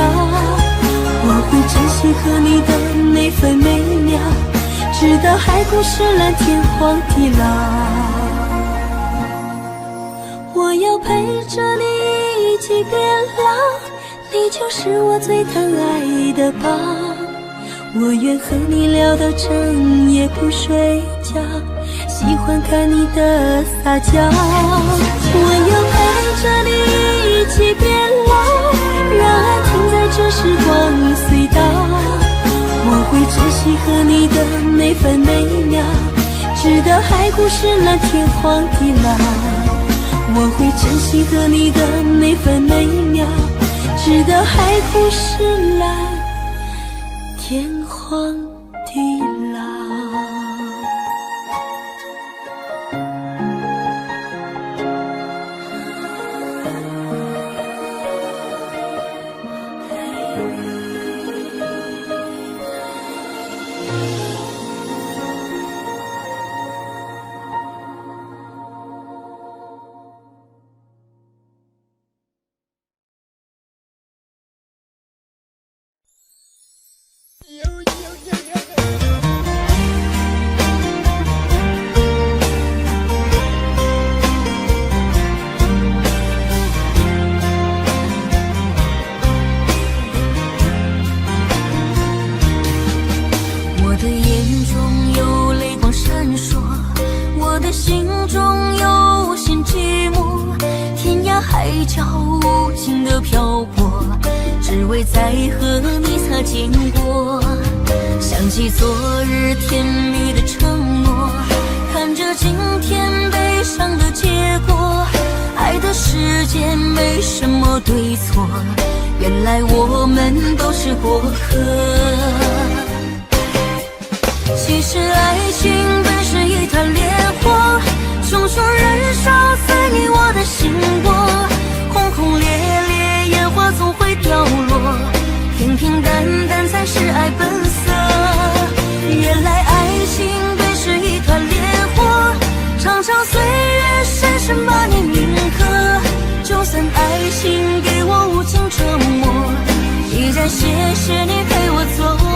我会珍惜和你的每分每秒，直到海枯石烂，天荒地老。我要陪着你一起变老，你就是我最疼爱的宝。我愿和你聊到整夜不睡觉，喜欢看你的撒娇。我要陪着你一起变老，让爱停在这时光隧道。我会珍惜和你的每分每秒，直到海枯石烂天荒地老。我会珍惜和你的每分每秒，直到海枯石烂天荒地老。我的眼中有泪光闪烁，我的心中有些寂寞，天涯海角无尽的漂泊，只为再和你擦肩过。想起昨日甜蜜的承诺，看着今天悲伤的结果，爱的世界没什么对错，原来我们都是过客。其实爱情本是一团烈火，熊熊燃烧在你我的心窝，轰轰烈烈烟花总会掉落，平平淡淡才是爱本色。原来爱情本是一团烈火，长长岁月深深把你铭刻，就算爱情给我无情折磨，依然谢谢你陪我走过。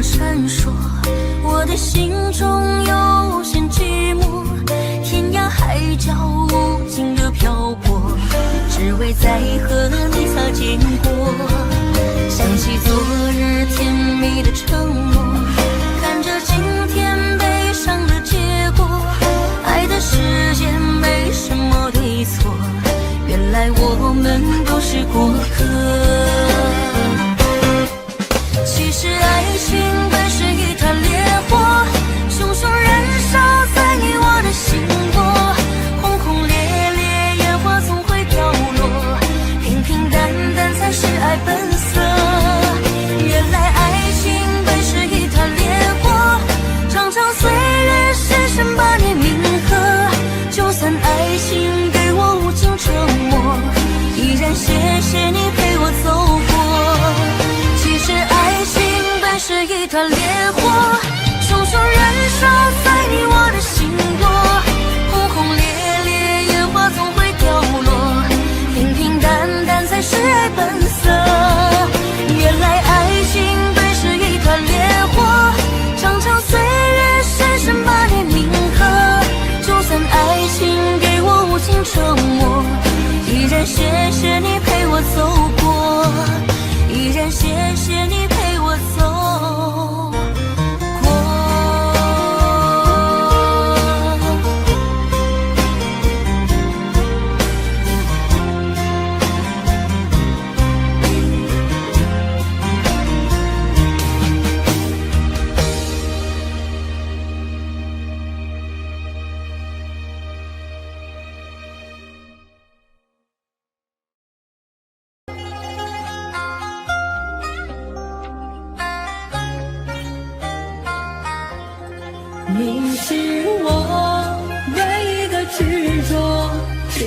闪烁，我的心中有些寂寞，天涯海角无尽的漂泊，只为再和你擦肩过。想起昨日甜蜜的承诺，看着今天悲伤的结果，爱的世界没什么对错，原来我们都是过客。其实爱情本是一团烈火，熊熊燃烧在你我的心窝，轰轰烈烈烟花总会掉落，平平淡淡才是爱本色。原来爱情本是一团烈火，长长岁月深深把你铭刻，就算爱情给我无情折磨，依然谢谢你陪我走过。其实爱情本是一团烈火，熊熊燃烧在你我的心窝，轰轰烈烈烟花总会掉落，平平淡淡才是爱本色。原来爱情本是一团烈火，长长岁月深深把你铭刻，就算爱情给我无情折磨，依然谢谢你陪我走过，依然谢谢你陪我走过。你是我唯一的执着，只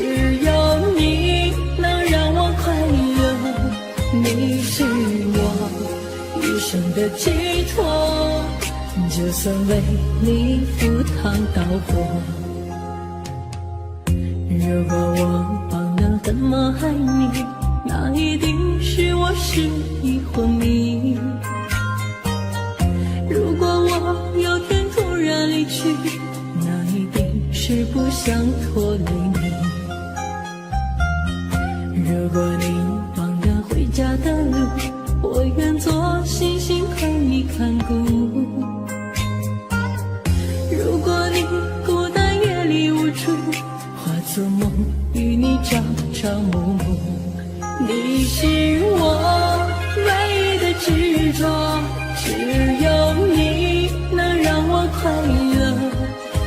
有你能让我快乐。你是我一生的寄托，就算为你赴汤蹈火。如果我能这么爱你，那一定是我失忆昏迷。如果我有天突然离去，那一定是不想拖累你。如果你忘了回家的路，我愿做星星陪你看顾。如果你孤单夜里无助，化作梦与你朝朝暮暮。你是我唯一的执着，只有你能让我快乐。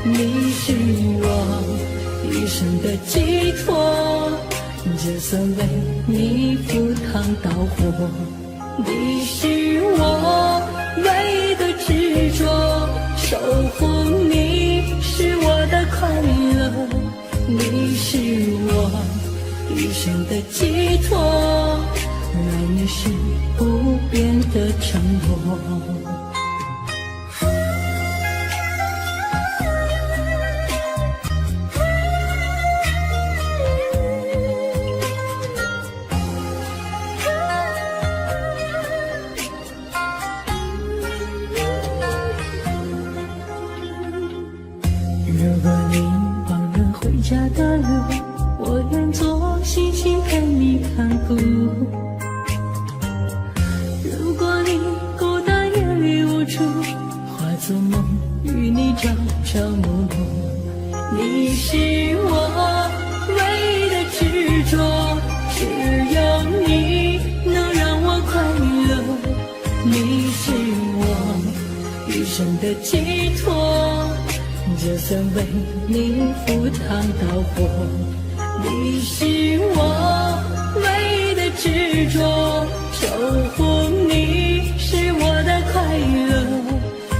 你是我一生的寄托，就算为你赴汤蹈火。你是我唯一的执着，守护你是我的快乐。你是我一生的寄托，爱你是不变的承诺。如果你忘了回家的路，我愿做星星陪你看顾。如果你孤单夜里无助，化作梦与你朝朝暮暮。你是我唯一的执着，只有你能让我快乐。你是我一生的寄托，就算为你赴汤蹈火。你是我唯一的执着，守护你是我的快乐。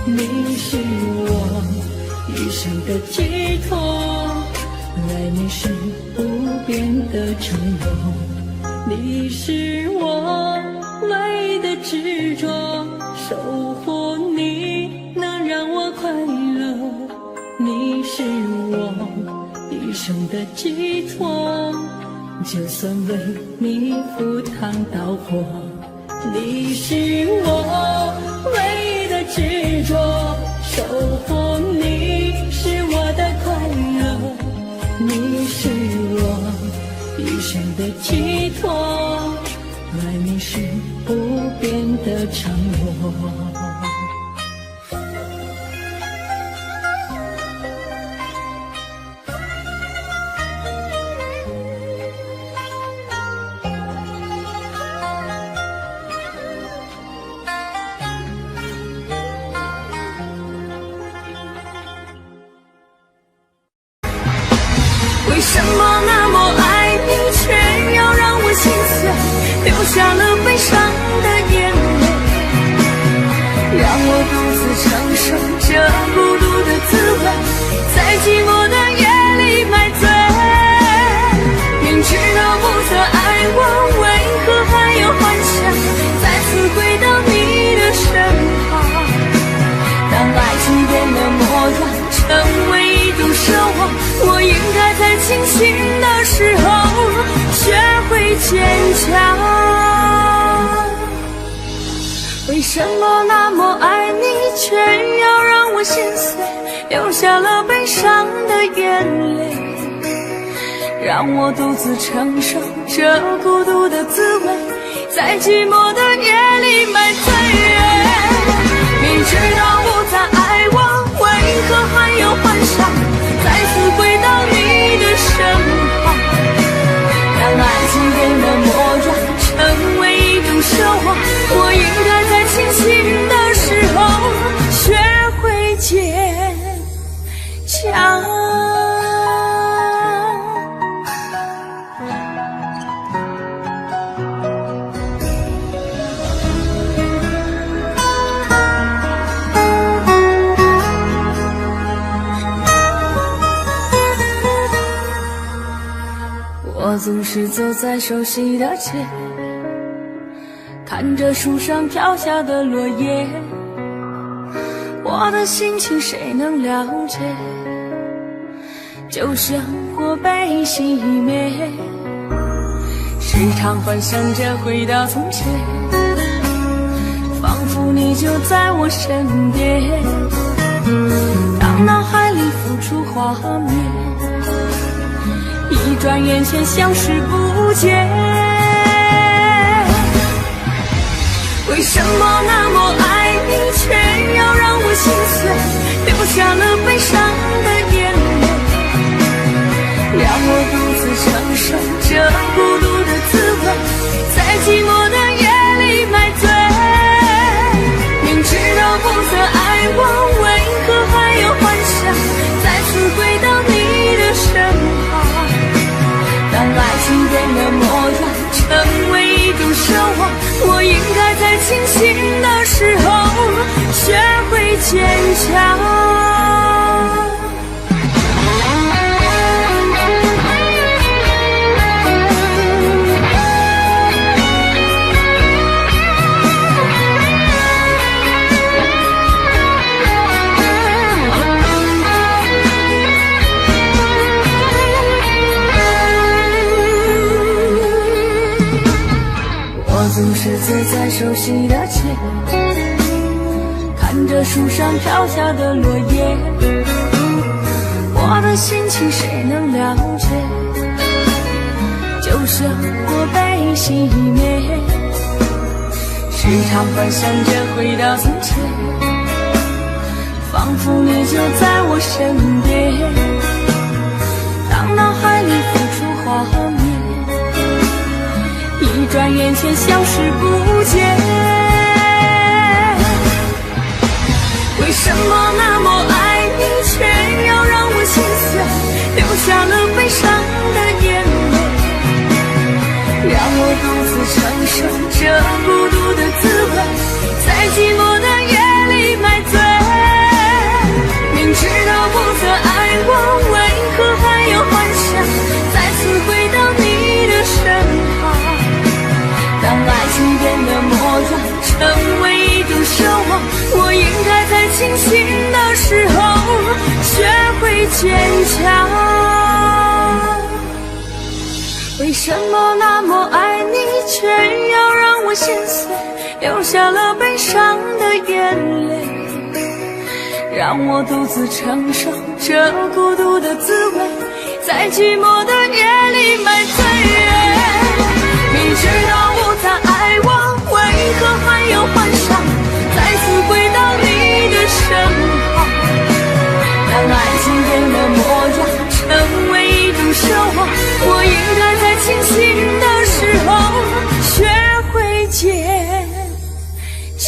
你是我一生的寄托，爱你是不变的承诺。你是我唯一的执着，守护你能让我快乐。你是我一生的寄托，就算为你赴汤蹈火。你是我唯一的执着，守护你是我的快乐。你是我一生的寄托，爱你是不变的承诺。为什么那么爱你，却要让我心碎，流下了悲伤的眼泪，让我独自承受这孤独的滋味，在寂寞的夜里买醉。明知道不再爱我，为何还有幻想再次回到你的身旁？当爱情变了模样，成为一种奢望，我应该在清醒的时候学会坚强。为什么那么爱你，却要让我心碎，流下了悲伤的眼泪，让我独自承受这孤独的滋味，在寂寞的夜里买醉。明知道不再爱我，为何还有幻想再次回到你的身旁？让爱情变了模样，成为一种奢望，我应该在清醒的时候学会坚强。我总是走在熟悉的街，看着树上飘下的落叶，我的心情谁能了解？就像火被熄灭，时常幻想着回到从前，仿佛你就在我身边。当脑海里浮出画面，一转眼间消失不见。为什么那么爱你，却要让我心碎，流下了悲伤的眼泪，让我独自承受这孤独的滋味，在寂寞的夜里买醉。明知道不再爱我，为何还要幻想再次回到你的身旁？当爱情变了模样，成为一种奢望，我应该在清醒的时候学会坚强。总是走在熟悉的街，看着树上飘下的落叶，我的心情谁能了解？就剩我被熄灭，时常幻想着回到从前，仿佛你就在我身边。当脑海里浮出画面，一转眼间消失不见。为什么那么爱你，却要让我心碎，流下了悲伤的眼泪，让我独自承受这孤独的滋味，在寂寞的夜里买醉。明知道不再爱我，为何还要幻想再次回到你的身旁？当爱情变了模样，成为一种奢望，我应该在清醒的时候学会坚强。为什么那么爱你，却要让我心碎，流下了悲伤的眼泪，让我独自承受这孤独的滋味，在寂寞的夜里买醉。明知道不再爱我，为何还要幻想再次回到你的身旁？当爱情变了模样，成为一种奢望，我应该在清醒的时候学会坚强。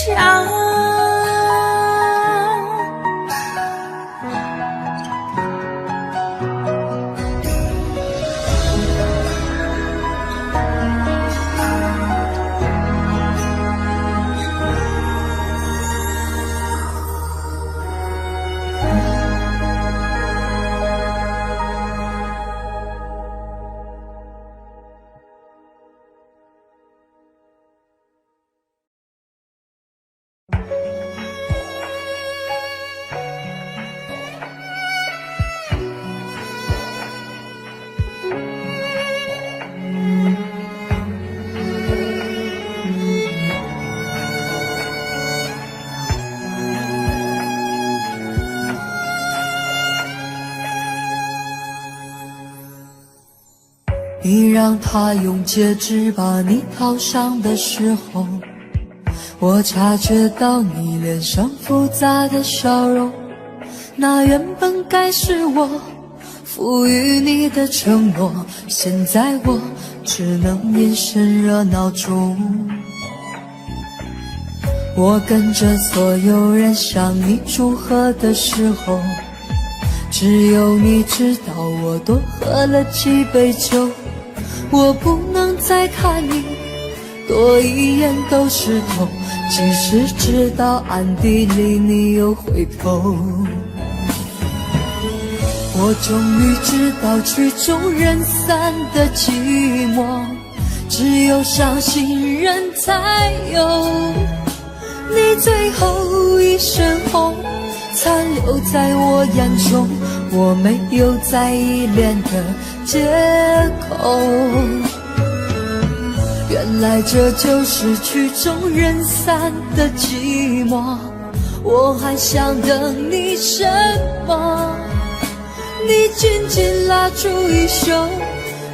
你让他用戒指把你套上的时候，我察觉到你脸上复杂的笑容，那原本该是我赋予你的承诺，现在我只能眼神热闹中。我跟着所有人向你祝贺的时候，只有你知道我多喝了几杯酒。我不能再看你多一眼都是痛，即使知道暗地里你有回头。我终于知道曲终人散的寂寞，只有伤心人才有。你最后一身红残留在我眼中，我没有再依恋的借口。原来这就是曲终人散的寂寞，我还想等你什么？你紧紧拉住衣袖，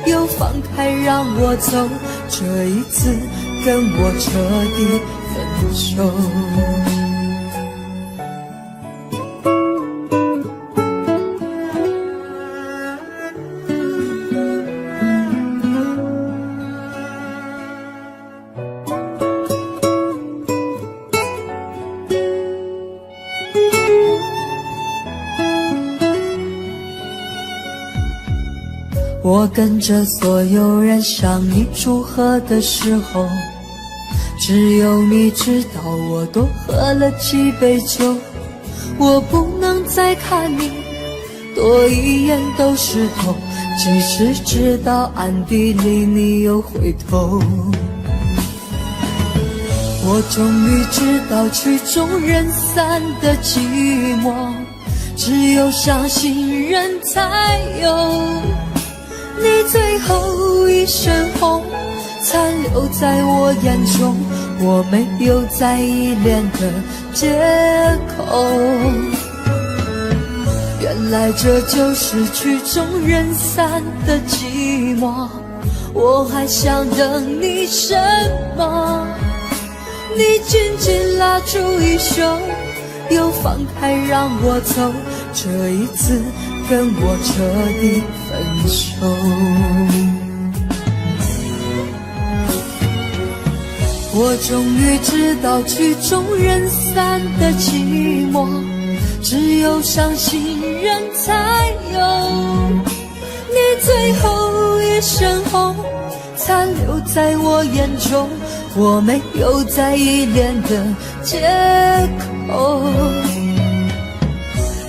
又放开让我走，这一次跟我彻底分手。我跟着所有人向你祝贺的时候，只有你知道我多喝了几杯酒。我不能再看你多一眼都是痛，即使知道暗地里你又回头。我终于知道曲终人散的寂寞，只有伤心人才有。你最后一身红残留在我眼中，我没有再依恋的借口。原来这就是曲终人散的寂寞，我还想等你什么？你紧紧拉住衣袖，又放开让我走，这一次跟我彻底分手。我终于知道曲终人散的寂寞，只有伤心人才有。你最后一身红残留在我眼中，我没有再依恋的借口。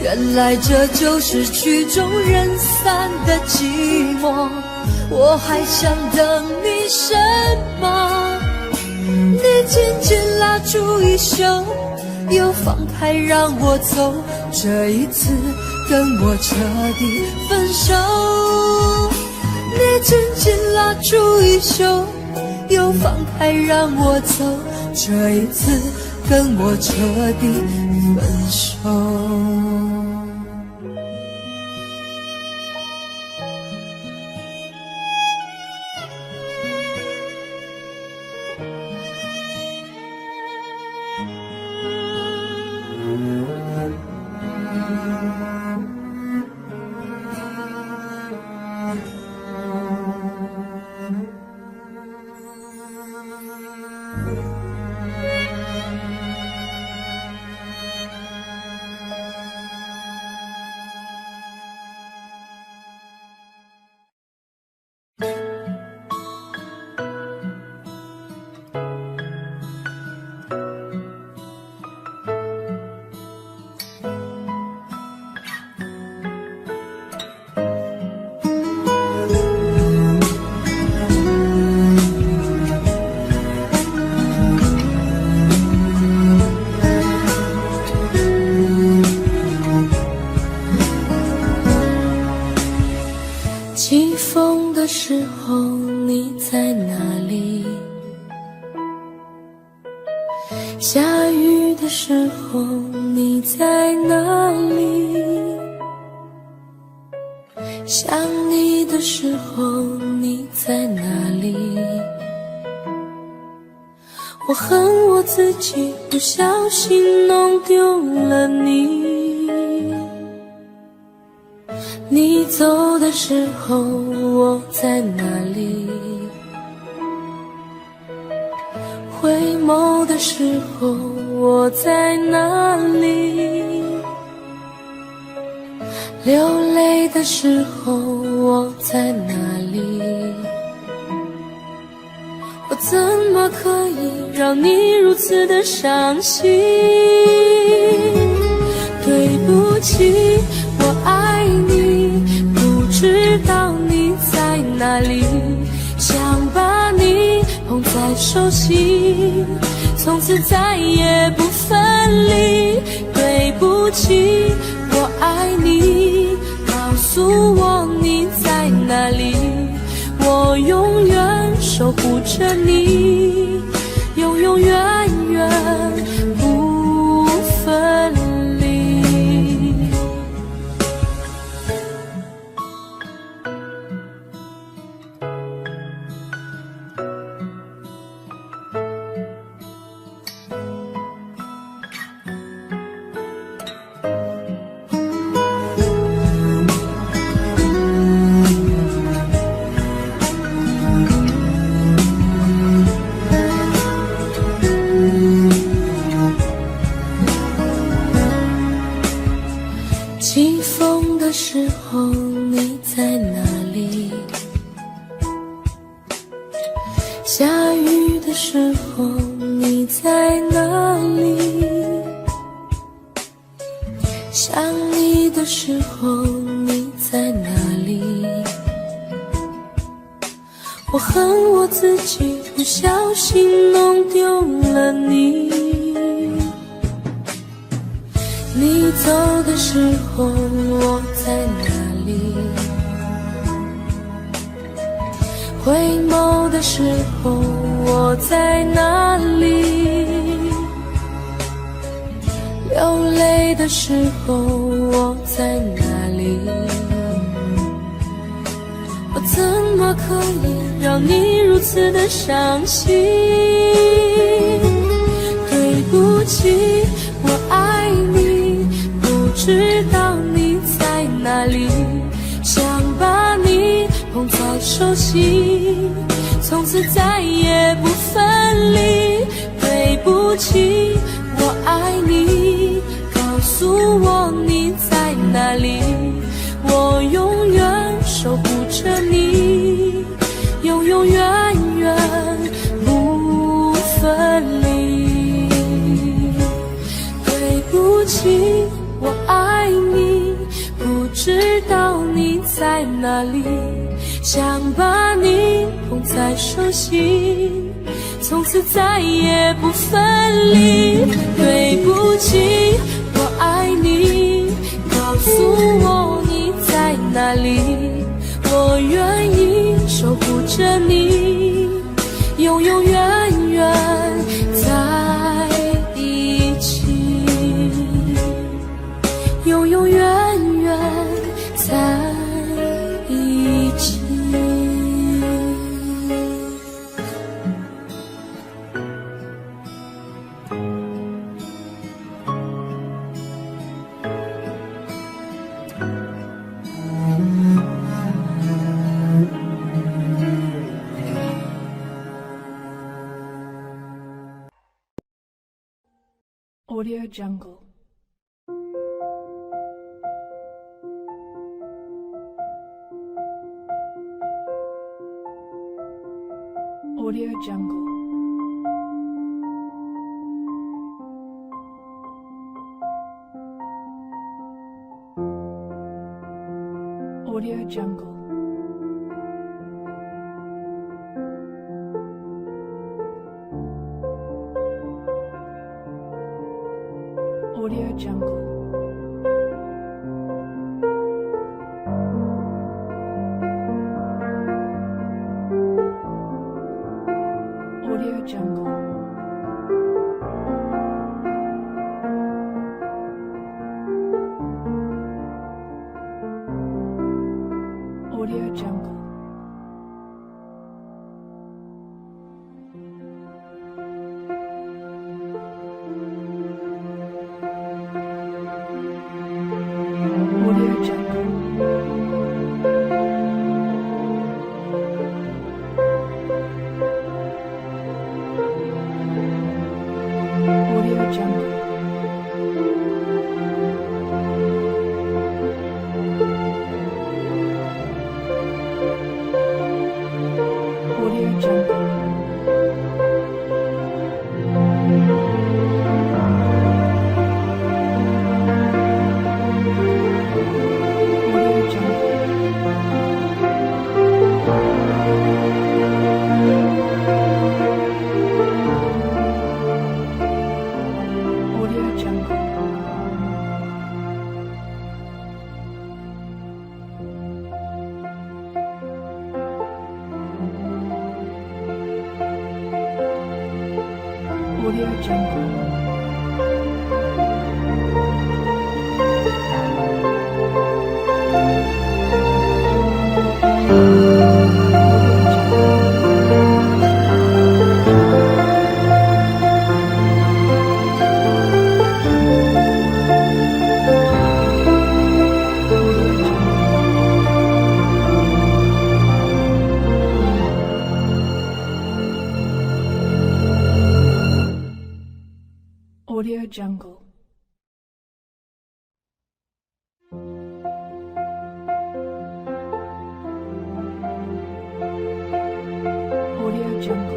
原来这就是曲终人散的寂寞，我还想等你什么？你紧紧拉住衣袖，又放开让我走，这一次跟我彻底分手。你紧紧拉住衣袖，又放开让我走，这一次跟我彻底分手。起风的时候你在哪里？下雨的时候你在哪里？想你的时候你在哪里？我恨我自己不小心弄丢了你。你走的时候我在哪里？回眸的时候我在哪里？流泪的时候我在哪里？我怎么可以让你如此的伤心？对不起，我爱你，不知道你在哪里，想把你捧在手心，从此再也不分离。对不起，我爱你，告诉我你在哪里，我永远守护着你，永永远远不分离。起风的时候你在哪里？下雨的时候你在哪里？想你的时候你在哪里？我恨我自己不小心弄丢了你。你走的时候我在哪里？回眸的时候我在哪里？流泪的时候我在哪里？我怎么可以让你如此的伤心？对不起，我爱你，不知道你在哪里，想把你捧在手心，从此再也不分离。对不起，我爱你，告诉我你在哪里，我永远守护着你，永永远远不分离。对不起，我爱你，不知道你在哪里，想把你捧在手心，从此再也不分离。对不起，我爱你，告诉我你在哪里，我愿意守护着你，永永远远在一起，永永远远在一起。Audio Jungle. Audio Jungle. Audio Jungle. Audio Jungle. Audio Jungle. Audio Jungle. Audio Jungle. Audio Jungle. Audio Jungle. Audio Jungle. Audio Jungle. jungle。